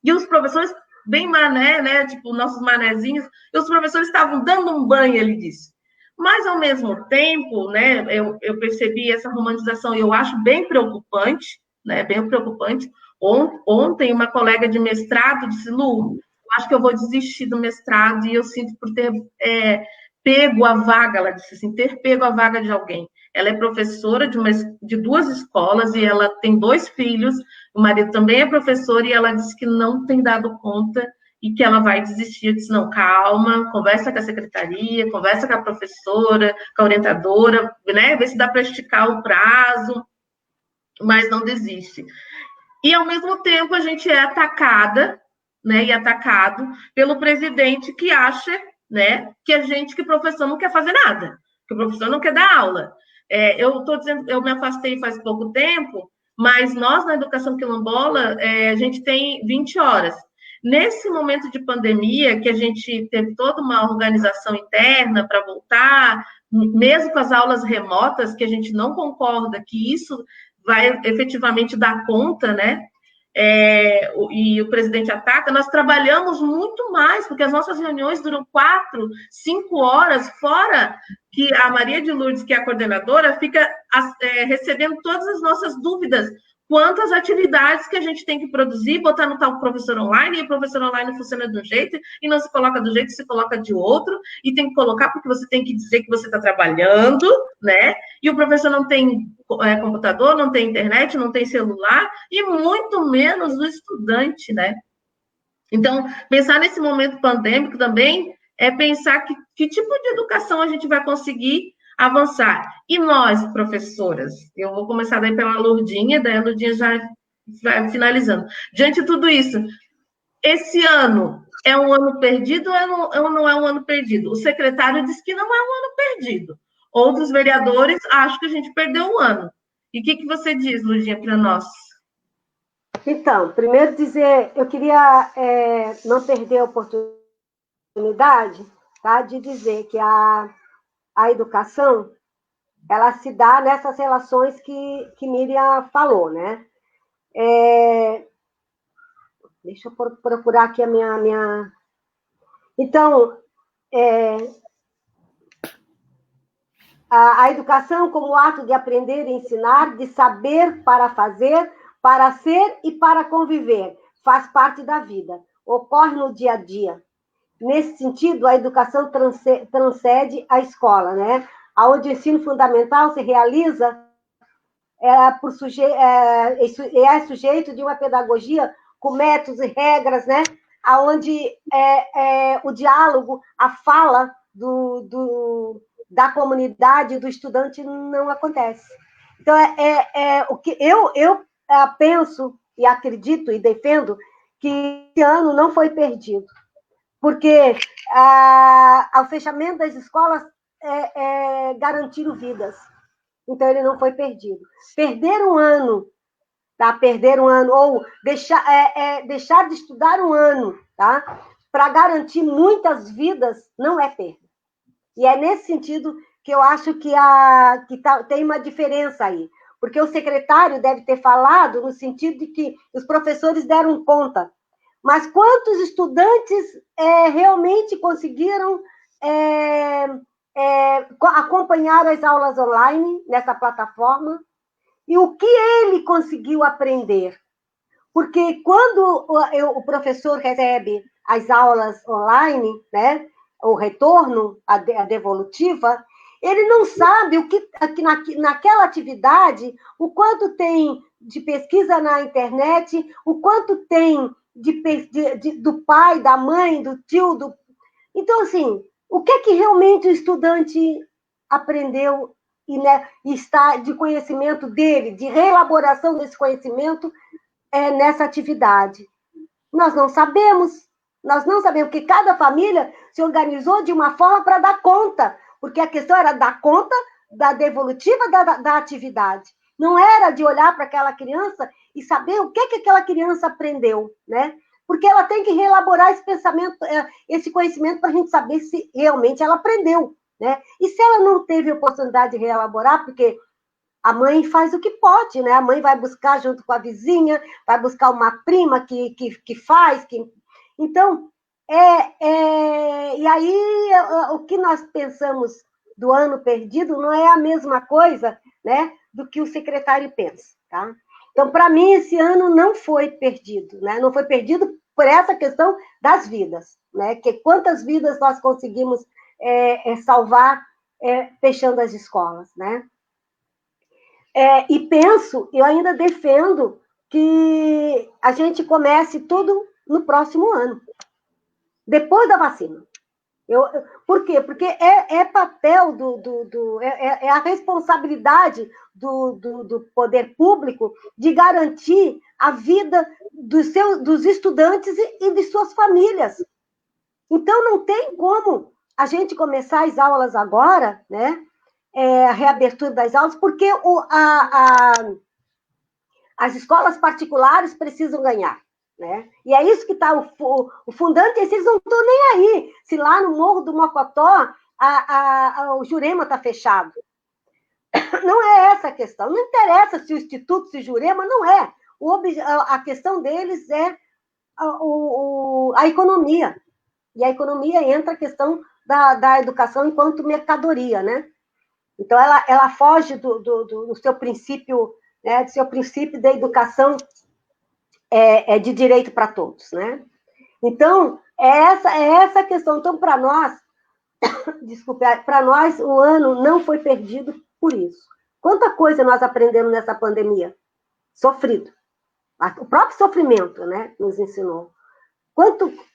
E os professores, bem mané, né? Tipo, nossos manezinhos, e os professores estavam dando um banho, ele disse. Mas, ao mesmo tempo, né, eu percebi essa romantização e eu acho bem preocupante, né, bem preocupante. Ontem, uma colega de mestrado disse, Lu, eu acho que eu vou desistir do mestrado e eu sinto por ter pego a vaga, ela disse assim, ter pego a vaga de alguém. Ela é professora de 2 escolas e ela tem 2 filhos, o marido também é professor e ela disse que não tem dado conta e que ela vai desistir. Eu disse, não, calma, conversa com a secretaria, conversa com a professora, com a orientadora, né, vê se dá para esticar o prazo, mas não desiste. E, ao mesmo tempo, a gente é atacada, né, e atacado pelo presidente que acha, né, que o professor não quer fazer nada, que o professor não quer dar aula. Eu estou dizendo, eu me afastei faz pouco tempo, mas nós, na educação quilombola, a gente tem 20 horas. Nesse momento de pandemia, que a gente teve toda uma organização interna para voltar, mesmo com as aulas remotas, que a gente não concorda que isso vai efetivamente dar conta, né? E o presidente ataca, nós trabalhamos muito mais, porque as nossas reuniões duram 4, 5 horas, fora que a Maria de Lourdes, que é a coordenadora, fica recebendo todas as nossas dúvidas quantas atividades que a gente tem que produzir, botar no tal professor online, e o professor online funciona de um jeito, e não se coloca do jeito, se coloca de outro, e tem que colocar porque você tem que dizer que você está trabalhando, né? E o professor não tem computador, não tem internet, não tem celular, e muito menos o estudante, né? Então, pensar nesse momento pandêmico também é pensar que tipo de educação a gente vai conseguir avançar. E nós, professoras, eu vou começar daí pela Lourdinha, daí a Lourdinha já vai finalizando. Diante de tudo isso, esse ano é um ano perdido ou não é um ano perdido? O secretário disse que não é um ano perdido. Outros vereadores acham que a gente perdeu um ano. E o que você diz, Lourdinha, para nós? Então, primeiro dizer, eu queria não perder a oportunidade, tá, de dizer que a educação, ela se dá nessas relações que Miriam falou, né? Deixa eu procurar aqui a minha... Então, a educação como ato de aprender e ensinar, de saber para fazer, para ser e para conviver, faz parte da vida, ocorre no dia a dia. Nesse sentido, a educação transcende a escola, né? Onde o ensino fundamental se realiza é sujeito de uma pedagogia com métodos e regras, né? Onde o diálogo, a fala da comunidade, do estudante, não acontece. Então, o que eu penso e acredito e defendo que esse ano não foi perdido, porque ao fechamento das escolas garantiram vidas. Então, ele não foi perdido. Perder um ano, tá? Perder um ano, ou deixar de estudar um ano, tá? Para garantir muitas vidas, não é perda. E é nesse sentido que eu acho que tem uma diferença aí. Porque o secretário deve ter falado no sentido de que os professores deram conta. Mas quantos estudantes realmente conseguiram acompanhar as aulas online nessa plataforma? E o que ele conseguiu aprender? Porque quando o professor recebe as aulas online, né, o retorno, a devolutiva, ele não sabe o que naquela atividade, o quanto tem de pesquisa na internet, o quanto tem do pai, da mãe, do tio. Então, assim, o que é que realmente o estudante aprendeu e está de conhecimento dele, de reelaboração desse conhecimento nessa atividade? Nós não sabemos, porque cada família se organizou de uma forma para dar conta, porque a questão era dar conta da devolutiva da atividade. Não era de olhar para aquela criança e saber o que aquela criança aprendeu, né? Porque ela tem que reelaborar esse pensamento, esse conhecimento, para a gente saber se realmente ela aprendeu, né? E se ela não teve oportunidade de reelaborar, porque a mãe faz o que pode, né? A mãe vai buscar junto com a vizinha, vai buscar uma prima que faz. Então, e aí o que nós pensamos do ano perdido não é a mesma coisa, né, do que o secretário pensa, tá? Então, para mim, esse ano não foi perdido, né? Não foi perdido por essa questão das vidas, né? Que quantas vidas nós conseguimos salvar fechando as escolas, né? E penso, eu ainda defendo que a gente comece tudo no próximo ano, depois da vacina. Por quê? Porque é papel é a responsabilidade do poder público de garantir a vida dos estudantes e de suas famílias. Então, não tem como a gente começar as aulas agora, né? A reabertura das aulas, porque as escolas particulares precisam ganhar, né? E é isso que está o fundante, eles não estão nem aí. Se lá no Morro do Mocotó o Jurema está fechado. Não é essa a questão. Não interessa se o Instituto, se o Jurema, não é. A questão deles é a economia. E a economia entra a questão da educação enquanto mercadoria, né? Então, ela foge do seu princípio, né, do seu princípio da educação de direito para todos, né? Então, essa a questão. Então, para nós, para nós, o ano não foi perdido por isso. Quanta coisa nós aprendemos nessa pandemia? Sofrido. O próprio sofrimento, né, nos ensinou.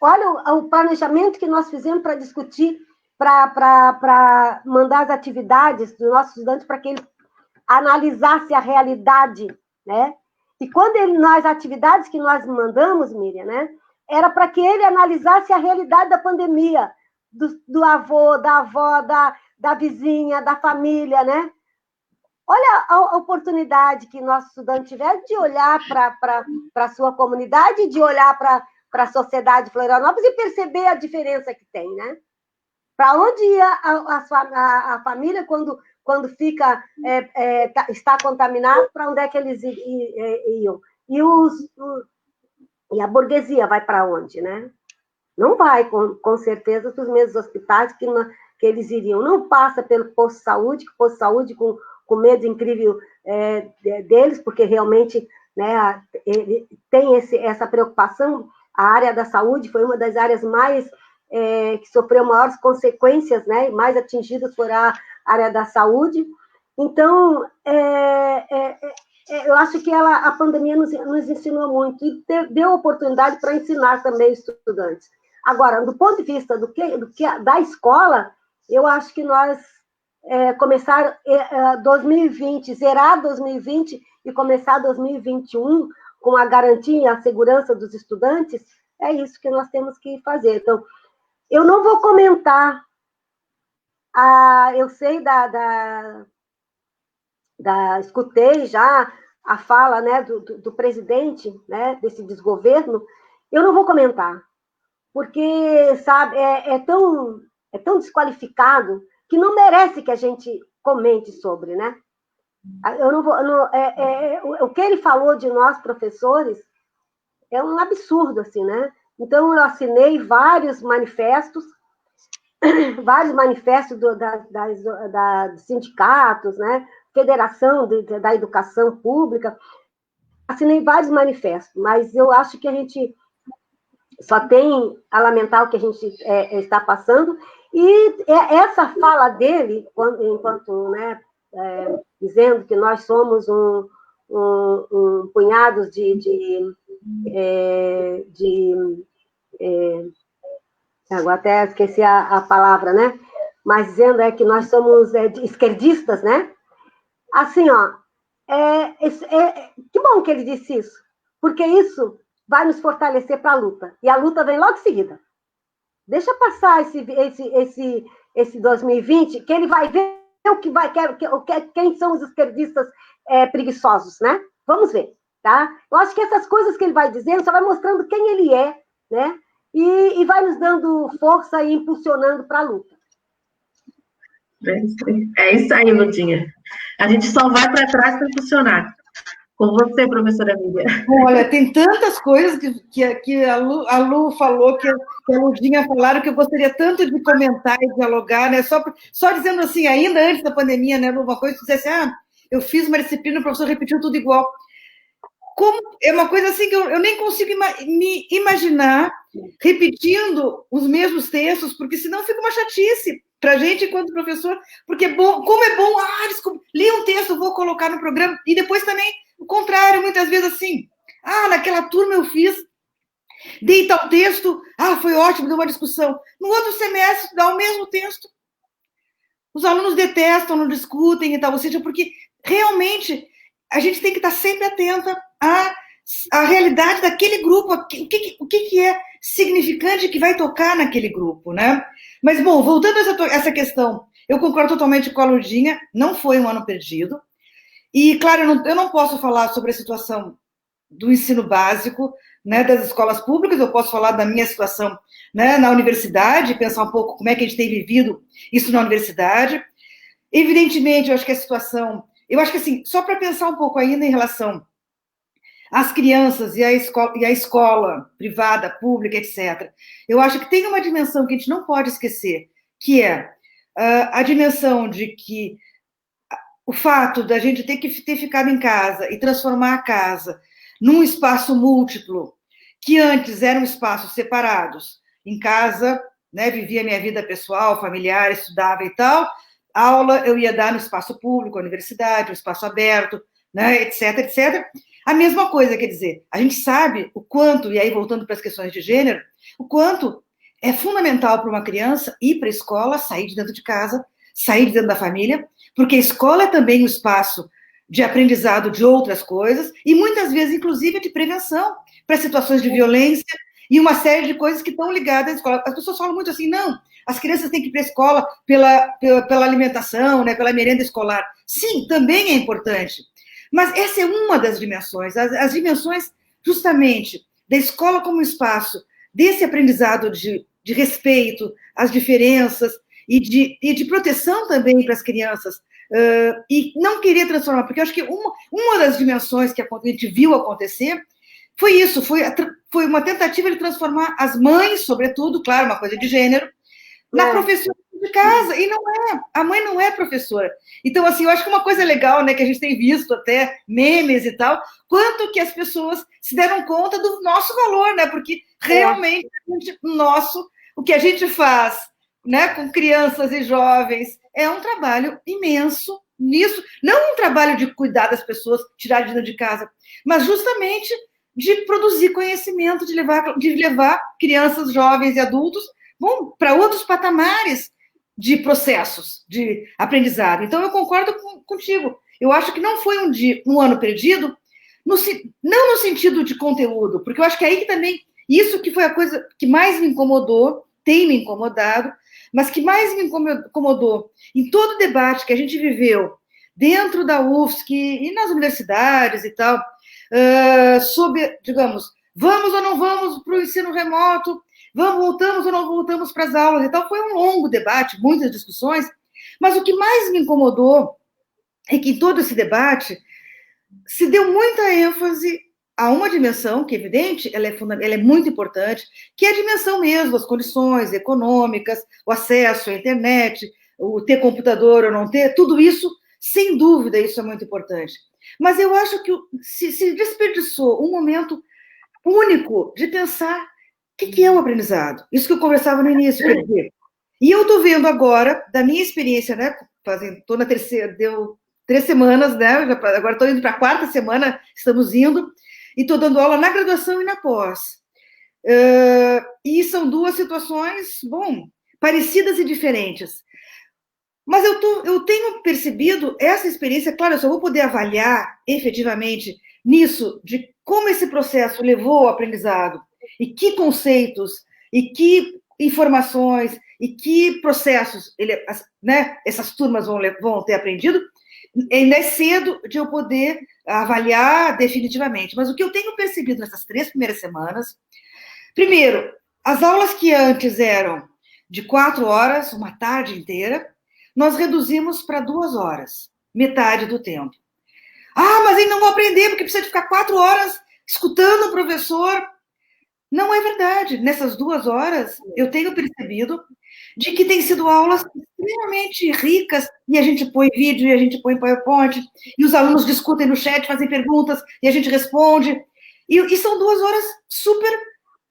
Olha o planejamento que nós fizemos para discutir, para mandar as atividades dos nossos estudantes para que eles analisassem a realidade, né? E quando as atividades que nós mandamos, Miriam, né, era para que ele analisasse a realidade da pandemia, do avô, da avó, da vizinha, da família, né? Olha a oportunidade que nosso estudante tiver de olhar para a sua comunidade, de olhar para a sociedade de Florianópolis e perceber a diferença que tem, né? Para onde ia a família quando quando fica, está contaminado, para onde é que eles iam? E a burguesia vai para onde, né? Não vai, com certeza, para os mesmos hospitais que eles iriam. Não passa pelo posto de saúde, que o posto de saúde, com medo incrível deles, porque realmente, né, ele tem essa preocupação. A área da saúde foi uma das áreas mais que sofreu maiores consequências, né, mais atingidas por a área da saúde. Então, eu acho que a pandemia nos ensinou muito e deu oportunidade para ensinar também os estudantes. Agora, do ponto de vista da escola, eu acho que nós começar 2020, zerar 2020 e começar 2021 com a garantia e a segurança dos estudantes, é isso que nós temos que fazer. Então, eu não vou comentar, eu sei escutei já a fala, né, do presidente, né, desse desgoverno, eu não vou comentar, porque, sabe, é tão desqualificado que não merece que a gente comente sobre, né? Eu não vou, o que ele falou de nós, professores, é um absurdo, assim, né? Então, eu assinei vários manifestos dos sindicatos, né? Federação da Educação Pública, assinei vários manifestos, mas eu acho que a gente só tem a lamentar o que a gente está passando, e essa fala dele, enquanto, né, dizendo que nós somos um punhado agora até esqueci a palavra, né? Mas dizendo que nós somos esquerdistas, né? Assim, ó, que bom que ele disse isso, porque isso vai nos fortalecer para a luta, e a luta vem logo em seguida. Deixa passar esse 2020, que ele vai ver quem são os esquerdistas preguiçosos, né? Vamos ver, tá? Eu acho que essas coisas que ele vai dizendo só vai mostrando quem ele é, né? E vai nos dando força e impulsionando para a luta. É isso aí, Ludinha. A gente só vai para trás para impulsionar. Com você, professora Miriam. Olha, tem tantas coisas que a Lu falou, que a Ludinha falaram, que eu gostaria tanto de comentar e dialogar, né? Só dizendo assim, ainda antes da pandemia, né, Lu, uma coisa que dissesse, eu fiz uma disciplina, o professor repetiu tudo igual. É uma coisa assim que eu nem consigo me imaginar repetindo os mesmos textos, porque senão fica uma chatice para a gente enquanto professor, porque como é bom, li um texto, vou colocar no programa, e depois também o contrário, muitas vezes assim, naquela turma eu fiz, dei tal texto, foi ótimo, deu uma discussão. No outro semestre, dá o mesmo texto. Os alunos detestam, não discutem e tal, ou seja, porque realmente a gente tem que estar sempre atenta à realidade daquele grupo, o que é significante que vai tocar naquele grupo, né? Mas, bom, voltando a essa questão, eu concordo totalmente com a Ludinha, não foi um ano perdido. E, claro, eu não posso falar sobre a situação do ensino básico, né, das escolas públicas, eu posso falar da minha situação, né, na universidade, pensar um pouco como é que a gente tem vivido isso na universidade. Evidentemente, eu acho que assim, só para pensar um pouco ainda em relação às crianças e à escola privada, pública, etc., eu acho que tem uma dimensão que a gente não pode esquecer, que é a dimensão de que o fato da gente ter ficado em casa e transformar a casa num espaço múltiplo, que antes eram espaços separados. Em casa, né, vivia minha vida pessoal, familiar, estudava e tal. Aula eu ia dar no espaço público, universidade, no espaço aberto, né, etc, etc. A mesma coisa, quer dizer, a gente sabe o quanto, e aí voltando para as questões de gênero, o quanto é fundamental para uma criança ir para a escola, sair de dentro de casa, sair de dentro da família, porque a escola é também um espaço de aprendizado de outras coisas, e muitas vezes, inclusive, de prevenção para situações de violência e uma série de coisas que estão ligadas à escola. As pessoas falam muito assim, não, as crianças têm que ir para a escola pela alimentação, né, pela merenda escolar. Sim, também é importante, mas essa é uma das dimensões, as dimensões justamente da escola como espaço desse aprendizado de respeito às diferenças e de proteção também para as crianças e não querer transformar, porque eu acho que uma das dimensões que a gente viu acontecer foi isso, foi uma tentativa de transformar as mães, sobretudo, claro, uma coisa de gênero, na professora de casa, e não é, a mãe não é professora. Então, assim, eu acho que uma coisa legal, né, que a gente tem visto até memes e tal, quanto que as pessoas se deram conta do nosso valor, né, porque realmente o que a gente faz, né, com crianças e jovens, é um trabalho imenso nisso, não um trabalho de cuidar das pessoas, tirar de dentro de casa, mas justamente de produzir conhecimento, de levar crianças, jovens e adultos para outros patamares de processos de aprendizado. Então, eu concordo contigo. Eu acho que não foi um ano perdido, não no sentido de conteúdo, porque eu acho que aí que também, isso que foi a coisa que mais me incomodou, tem me incomodado, mas que mais me incomodou em todo o debate que a gente viveu dentro da UFSC e nas universidades e tal, sobre, digamos, vamos ou não vamos para o ensino remoto, voltamos ou não voltamos para as aulas e tal. Foi um longo debate, muitas discussões, mas o que mais me incomodou é que em todo esse debate se deu muita ênfase a uma dimensão que, é evidente, ela é muito importante, que é a dimensão mesmo, as condições econômicas, o acesso à internet, o ter computador ou não ter, tudo isso, sem dúvida, isso é muito importante. Mas eu acho que se desperdiçou um momento único de pensar o que é o aprendizado. Isso que eu conversava no início, quer dizer. E eu estou vendo agora, da minha experiência, né? Estou na terceira, deu 3 semanas, né? Agora estou indo para a 4ª semana, estamos indo, e estou dando aula na graduação e na pós. E são 2 situações, parecidas e diferentes. Mas eu tenho percebido essa experiência, claro, eu só vou poder avaliar efetivamente nisso, de como esse processo levou ao aprendizado, e que conceitos, e que informações, e que processos essas turmas vão ter aprendido. Ainda é cedo de eu poder avaliar definitivamente, mas o que eu tenho percebido nessas 3 primeiras semanas, primeiro, as aulas que antes eram de 4 horas, uma tarde inteira, nós reduzimos para 2 horas, metade do tempo. Mas aí não vou aprender, porque precisa de ficar 4 horas escutando o professor. Não é verdade. Nessas 2 horas, eu tenho percebido de que tem sido aulas extremamente ricas, e a gente põe vídeo, e a gente põe PowerPoint, e os alunos discutem no chat, fazem perguntas, e a gente responde. E são 2 horas super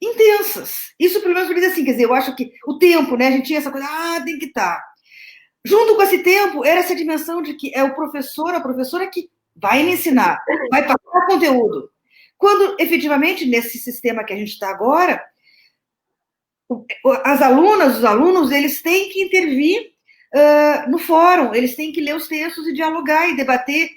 intensas. Isso, pelo menos, me diz assim, quer dizer, eu acho que o tempo, né? A gente tinha essa coisa, tem que estar. Junto com esse tempo, era essa dimensão de que é o professor, a professora que vai me ensinar, vai passar conteúdo. Quando, efetivamente, nesse sistema que a gente está agora, as alunas, os alunos, eles têm que intervir no fórum, eles têm que ler os textos e dialogar e debater.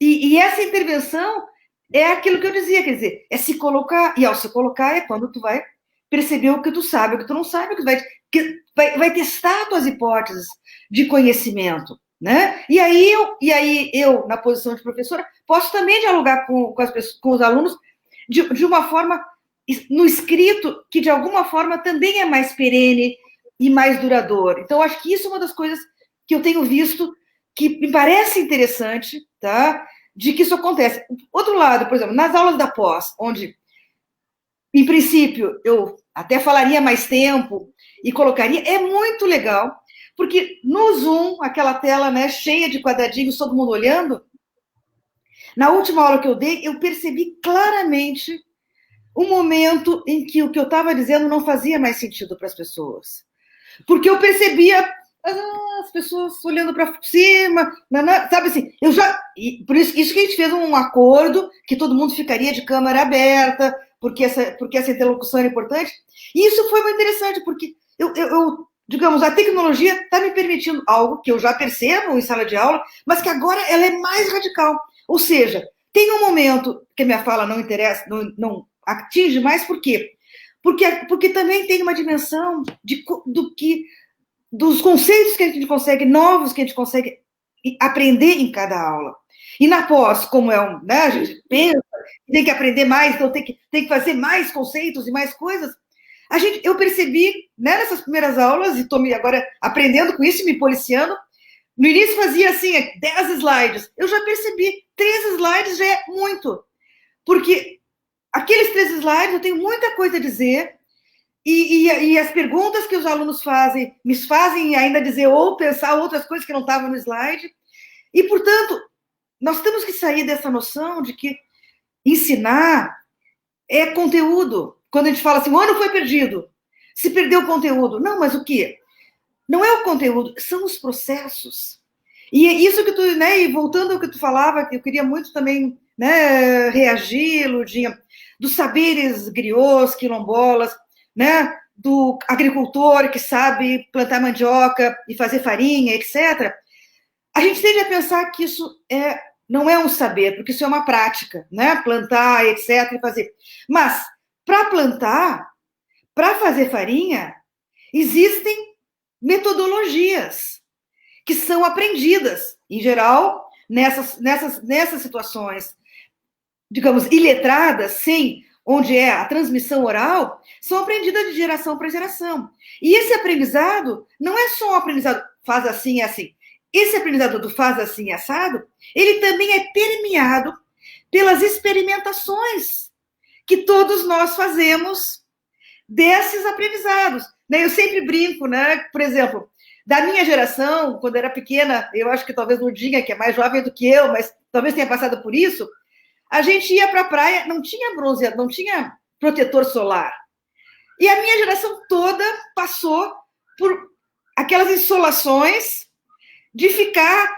E essa intervenção é aquilo que eu dizia, quer dizer, é se colocar, e ao se colocar é quando tu vai perceber o que tu sabe, o que tu não sabe, que vai testar tuas hipóteses de conhecimento, né? E aí eu, na posição de professora, posso também dialogar com os alunos de uma forma, no escrito, que de alguma forma também é mais perene e mais duradouro. Então, acho que isso é uma das coisas que eu tenho visto que me parece interessante, tá? De que isso acontece. Outro lado, por exemplo, nas aulas da pós, onde, em princípio, eu até falaria mais tempo e colocaria, é muito legal, porque no Zoom, aquela tela, né, cheia de quadradinhos, todo mundo olhando, na última aula que eu dei, eu percebi claramente um momento em que o que eu estava dizendo não fazia mais sentido para as pessoas. Porque eu percebia as pessoas olhando para cima, sabe assim, por isso que a gente fez um acordo que todo mundo ficaria de câmera aberta, porque essa interlocução era importante. E isso foi muito interessante, porque digamos, a tecnologia está me permitindo algo que eu já percebo em sala de aula, mas que agora ela é mais radical. Ou seja, tem um momento que a minha fala não interessa, não atinge mais, por quê? Porque também tem uma dimensão dos conceitos que a gente consegue, novos que a gente consegue aprender em cada aula. E na pós, como né, a gente pensa, tem que aprender mais, então tem que fazer mais conceitos e mais coisas, eu percebi, né, nessas primeiras aulas, e estou agora aprendendo com isso, me policiando, No início fazia assim, 10 slides. Eu já percebi, 3 slides já é muito. Porque aqueles 3 slides eu tenho muita coisa a dizer, e as perguntas que os alunos fazem me fazem ainda dizer ou pensar outras coisas que não estavam no slide. E, portanto, nós temos que sair dessa noção de que ensinar é conteúdo. Quando a gente fala assim, o ano foi perdido, se perdeu o conteúdo. Não, mas o quê? Não é o conteúdo, são os processos. E é isso que tu, né, e voltando ao que tu falava, que eu queria muito também, né, reagir, Lurdinha, dos saberes griots, quilombolas, né, do agricultor que sabe plantar mandioca e fazer farinha, etc. A gente tende a pensar que isso não é um saber, porque isso é uma prática, né, plantar, etc, e fazer. Mas, para plantar, para fazer farinha, existem metodologias que são aprendidas, em geral, nessas situações, digamos, iletradas, onde é a transmissão oral, são aprendidas de geração para geração. E esse aprendizado não é só um aprendizado faz assim e assim. Esse aprendizado do faz assim e assado, ele também é permeado pelas experimentações que todos nós fazemos desses aprendizados. Eu sempre brinco, né? Por exemplo, da minha geração, quando era pequena, eu acho que talvez Lurdinha, que é mais jovem do que eu, mas talvez tenha passado por isso, a gente ia para a praia, não tinha bronzeado, não tinha protetor solar. E a minha geração toda passou por aquelas insolações de ficar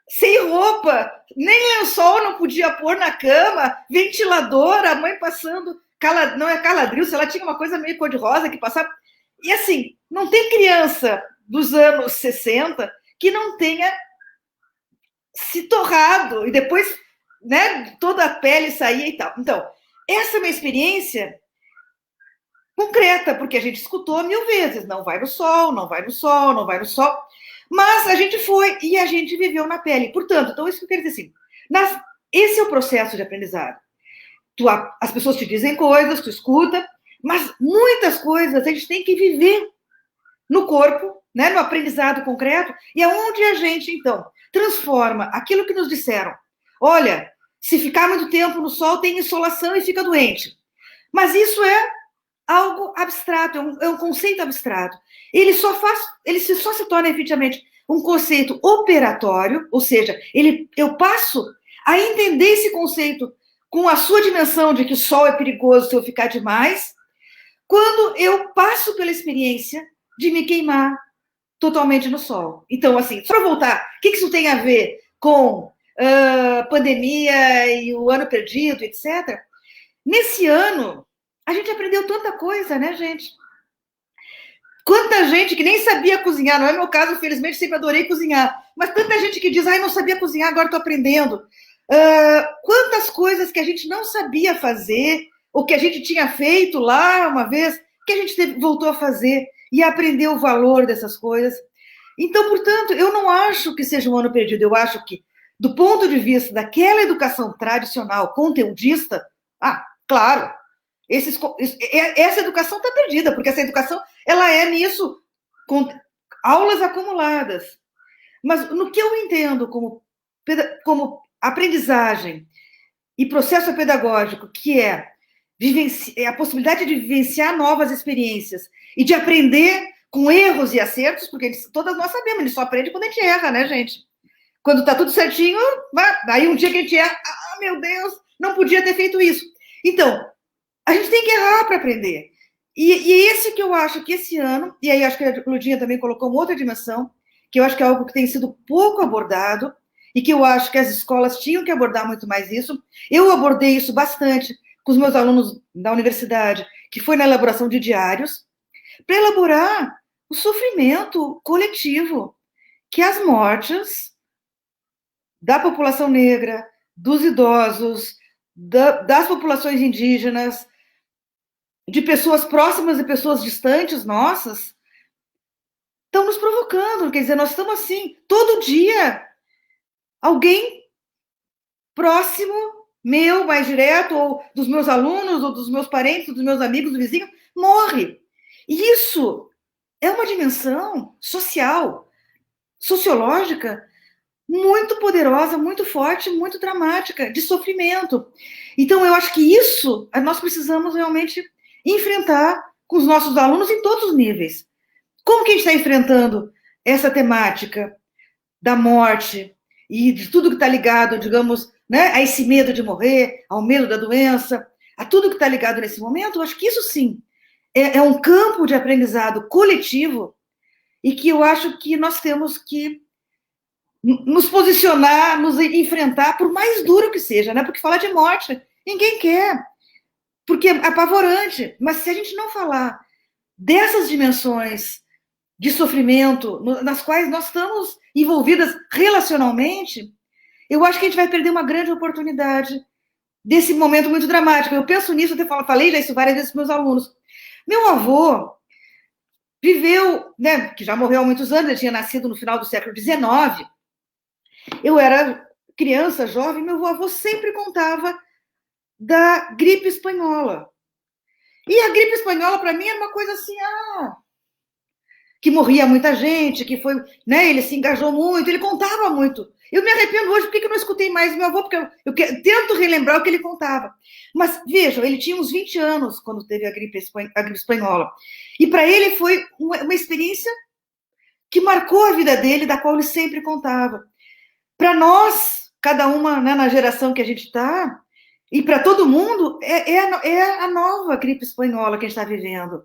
sem roupa, nem lençol não podia pôr na cama, ventilador, a mãe passando, não é caladril, se ela tinha uma coisa meio cor-de-rosa que passava. E assim, não tem criança dos anos 60 que não tenha se torrado e depois, né, toda a pele saía e tal. Então, essa é uma experiência concreta, porque a gente escutou 1000 vezes, não vai no sol, não vai no sol, não vai no sol, mas a gente foi e a gente viveu na pele. Portanto, então isso que eu quero dizer assim, esse é o processo de aprendizado. As pessoas te dizem coisas, tu escuta, mas muitas coisas a gente tem que viver no corpo, né, no aprendizado concreto, e aonde a gente, então, transforma aquilo que nos disseram. Olha, se ficar muito tempo no sol, tem insolação e fica doente. Mas isso é algo abstrato, é um conceito abstrato. Ele só se torna efetivamente um conceito operatório, ou seja, eu passo a entender esse conceito com a sua dimensão de que o sol é perigoso se eu ficar demais, quando eu passo pela experiência de me queimar totalmente no sol. Então, assim, só para voltar, o que isso tem a ver com pandemia e o ano perdido, etc. Nesse ano, a gente aprendeu tanta coisa, né, gente? Quanta gente que nem sabia cozinhar, não é meu caso, felizmente, sempre adorei cozinhar, mas tanta gente que diz, não sabia cozinhar, agora estou aprendendo. Quantas coisas que a gente não sabia fazer, ou que a gente tinha feito lá uma vez, que a gente voltou a fazer e aprendeu o valor dessas coisas. Então, portanto, eu não acho que seja um ano perdido, eu acho que, do ponto de vista daquela educação tradicional, conteudista, claro, essa educação está perdida, porque essa educação ela é nisso, com aulas acumuladas. Mas no que eu entendo como aprendizagem e processo pedagógico, que é a possibilidade de vivenciar novas experiências e de aprender com erros e acertos, porque todas nós sabemos, a gente só aprende quando a gente erra, né, gente? Quando está tudo certinho, aí um dia que a gente erra, meu Deus, não podia ter feito isso. Então, a gente tem que errar para aprender. E esse que eu acho que esse ano, e aí acho que a Lurdinha também colocou uma outra dimensão, que eu acho que é algo que tem sido pouco abordado, e que eu acho que as escolas tinham que abordar muito mais isso. Eu abordei isso bastante com os meus alunos da universidade, que foi na elaboração de diários, para elaborar o sofrimento coletivo, que as mortes da população negra, dos idosos, das populações indígenas, de pessoas próximas e pessoas distantes nossas, estão nos provocando. Quer dizer, nós estamos assim, todo dia, alguém próximo, meu, mais direto, ou dos meus alunos, ou dos meus parentes, dos meus amigos, do vizinho, morre. E isso é uma dimensão social, sociológica, muito poderosa, muito forte, muito dramática, de sofrimento. Então, eu acho que isso nós precisamos realmente enfrentar com os nossos alunos em todos os níveis. Como que a gente está enfrentando essa temática da morte e de tudo que está ligado, digamos, né, a esse medo de morrer, ao medo da doença, a tudo que está ligado nesse momento? Eu acho que isso sim é um campo de aprendizado coletivo e que eu acho que nós temos que nos posicionar, nos enfrentar, por mais duro que seja, né? Porque falar de morte ninguém quer, porque é apavorante. Mas se a gente não falar dessas dimensões de sofrimento nas quais nós estamos envolvidas relacionalmente, eu acho que a gente vai perder uma grande oportunidade desse momento muito dramático. Eu penso nisso, eu falei já isso várias vezes com meus alunos. Meu avô viveu, né, que já morreu há muitos anos, ele tinha nascido no final do século XIX. Eu era criança, jovem, meu avô sempre contava da gripe espanhola. E a gripe espanhola, para mim, era uma coisa assim, que morria muita gente, que foi, né, ele se engajou muito, ele contava muito. Eu me arrependo hoje, porque eu não escutei mais meu avô, porque eu tento relembrar o que ele contava. Mas, vejam, ele tinha uns 20 anos quando teve a gripe espanhola. E para ele foi uma experiência que marcou a vida dele, da qual ele sempre contava. Para nós, cada uma, né, na geração que a gente está, e para todo mundo, é a nova gripe espanhola que a gente está vivendo.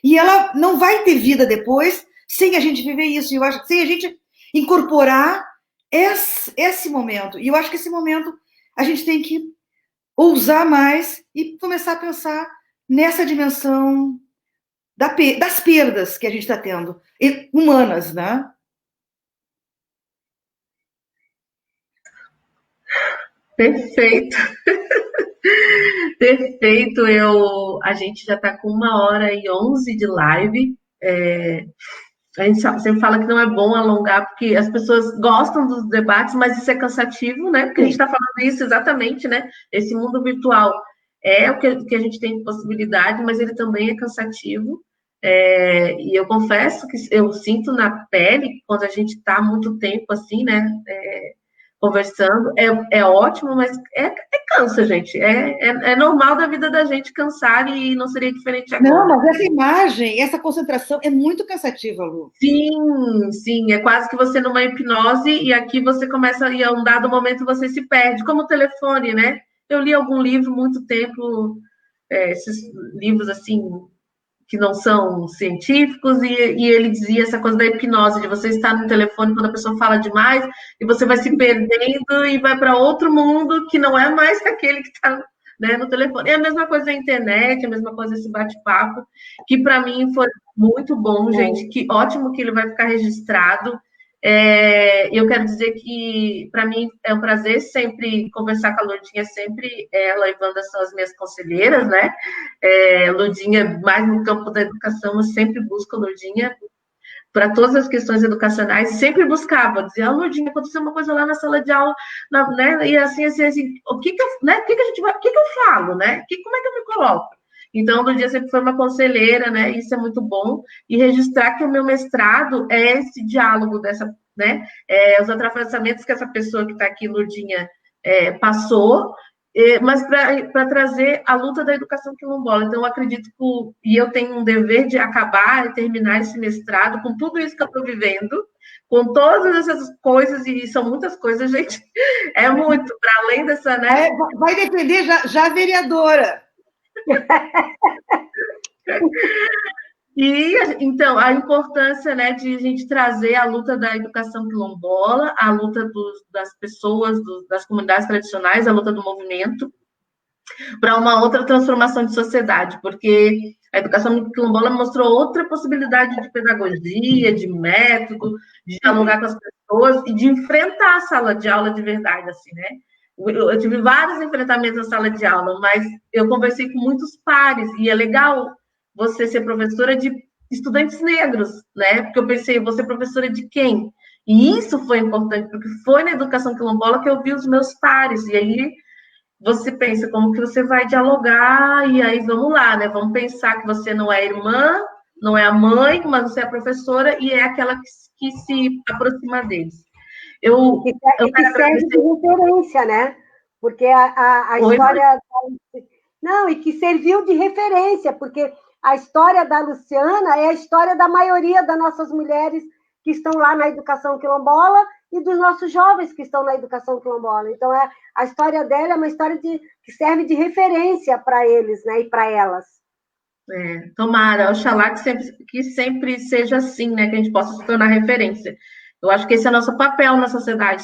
E ela não vai ter vida depois sem a gente viver isso. E eu acho que sem a gente incorporar esse momento. E eu acho que esse momento a gente tem que ousar mais e começar a pensar nessa dimensão das perdas que a gente está tendo, humanas, né? Perfeito. Perfeito. A gente já está com 1h11 de live. A gente sempre fala que não é bom alongar, porque as pessoas gostam dos debates, mas isso é cansativo, né? Porque a gente está falando isso exatamente, né? Esse mundo virtual é o que a gente tem de possibilidade, mas ele também é cansativo. E eu confesso que eu sinto na pele, quando a gente está muito tempo assim, né? Conversando, é ótimo, mas cansa, gente. É normal da vida da gente cansar e não seria diferente agora. Não, mas essa imagem, essa concentração é muito cansativa, Lu. Sim, sim, é quase que você numa hipnose e aqui você começa, e a um dado momento você se perde, como o telefone, né? Eu li algum livro muito tempo, esses livros assim, que não são científicos, e ele dizia essa coisa da hipnose, de você estar no telefone quando a pessoa fala demais, e você vai se perdendo e vai para outro mundo que não é mais aquele que está, né, no telefone. É a mesma coisa na internet, a mesma coisa esse bate-papo, que para mim foi muito bom, gente, que ótimo que ele vai ficar registrado. Eu quero dizer que, para mim, é um prazer sempre conversar com a Lourdinha, sempre ela e Wanda são as minhas conselheiras, né? Lourdinha, mais no campo da educação, eu sempre busco a Lourdinha para todas as questões educacionais, sempre buscava, dizia, Lourdinha, aconteceu uma coisa lá na sala de aula, né? E assim, o que eu falo, né? Como é que eu me coloco? Então, no dia sempre foi uma conselheira, né? Isso é muito bom. E registrar que o meu mestrado é esse diálogo dessa, né? Os atravessamentos que essa pessoa que está aqui, Lourdinha, passou, mas para trazer a luta da educação quilombola. Então, eu acredito e eu tenho um dever de acabar e terminar esse mestrado com tudo isso que eu estou vivendo, com todas essas coisas, e são muitas coisas, gente. É muito, para além dessa, né? Vai defender já vereadora. E, então, a importância, né, de a gente trazer a luta da educação quilombola, a luta das pessoas, das comunidades tradicionais, a luta do movimento, para uma outra transformação de sociedade, porque a educação quilombola mostrou outra possibilidade de pedagogia, de método, de dialogar com as pessoas e de enfrentar a sala de aula de verdade, assim, né? Eu tive vários enfrentamentos na sala de aula, mas eu conversei com muitos pares, e é legal você ser professora de estudantes negros, né? Porque eu pensei, vou ser professora de quem? E isso foi importante, porque foi na educação quilombola que eu vi os meus pares, e aí você pensa como que você vai dialogar, e aí vamos lá, né? Vamos pensar que você não é irmã, não é a mãe, mas você é a professora e é aquela que se aproxima deles. E que serve de referência, né? Porque a história... Não, e que serviu de referência, porque a história da Luciana é a história da maioria das nossas mulheres que estão lá na educação quilombola e dos nossos jovens que estão na educação quilombola. Então, a história dela é uma história que serve de referência para eles, né, e para elas. Tomara, oxalá que sempre seja assim, né, que a gente possa se tornar referência. Eu acho que esse é o nosso papel na sociedade.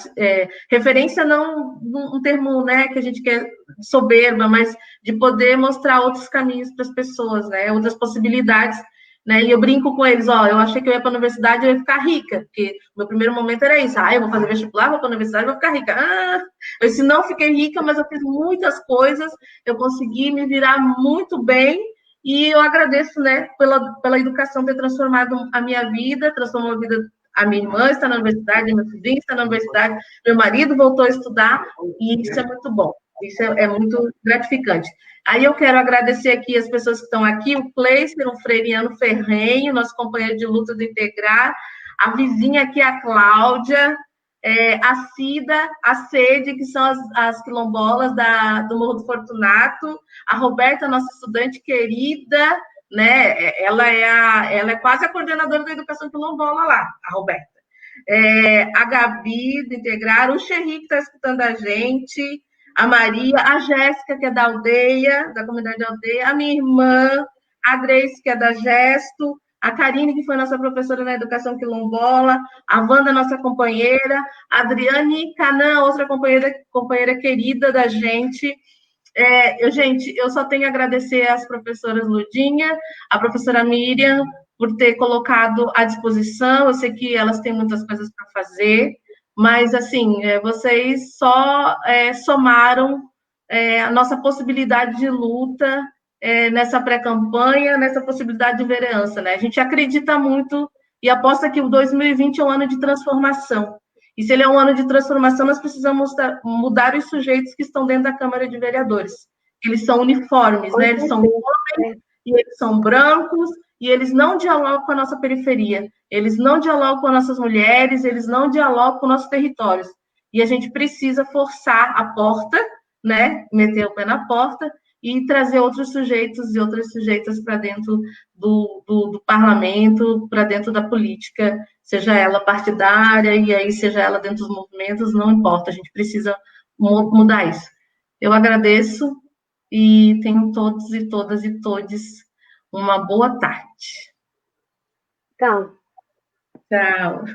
Referência não um termo, né, que a gente quer soberba, mas de poder mostrar outros caminhos para as pessoas, né, outras possibilidades, né, e eu brinco com eles, eu achei que eu ia para a universidade e eu ia ficar rica, porque o meu primeiro momento era isso, eu vou fazer vestibular, vou para a universidade, vou ficar rica. Eu disse, não fiquei rica, mas eu fiz muitas coisas, eu consegui me virar muito bem, e eu agradeço, né, pela educação ter transformado a minha vida, transformou a vida. A minha irmã está na universidade, meu filhinho está na universidade, meu marido voltou a estudar, e isso é muito bom, isso é muito gratificante. Aí eu quero agradecer aqui as pessoas que estão aqui, o Cleiser, o Freiriano Ferrenho, nosso companheiro de luta do Integrar, a vizinha aqui, a Cláudia, a Cida, a Sede, que são as quilombolas do Morro do Fortunato, a Roberta, nossa estudante querida, né? Ela é quase a coordenadora da educação quilombola lá, a Roberta. A Gabi, do Integrar, o Xerri, que está escutando a gente, a Maria, a Jéssica, que é da aldeia, da comunidade da aldeia, a minha irmã, a Grace, que é da Gesto, a Karine, que foi nossa professora na educação quilombola, a Wanda, nossa companheira, a Adriane Canã, outra companheira querida da gente. Gente, eu só tenho a agradecer às professoras Ludinha, a professora Miriam, por ter colocado à disposição. Eu sei que elas têm muitas coisas para fazer, mas, assim, vocês só somaram a nossa possibilidade de luta nessa pré-campanha, nessa possibilidade de vereança, né? A gente acredita muito e aposta que o 2020 é um ano de transformação. E se ele é um ano de transformação, nós precisamos mudar os sujeitos que estão dentro da Câmara de Vereadores. Eles são uniformes, né? Eles são homens, e eles são brancos, e eles não dialogam com a nossa periferia, eles não dialogam com as nossas mulheres, eles não dialogam com nossos territórios. E a gente precisa forçar a porta, né? Meter o pé na porta e trazer outros sujeitos e outras sujeitas para dentro do parlamento, para dentro da política, seja ela partidária, e aí seja ela dentro dos movimentos, não importa, a gente precisa mudar isso. Eu agradeço e tenham todos e todas e todes uma boa tarde. Então. Tchau.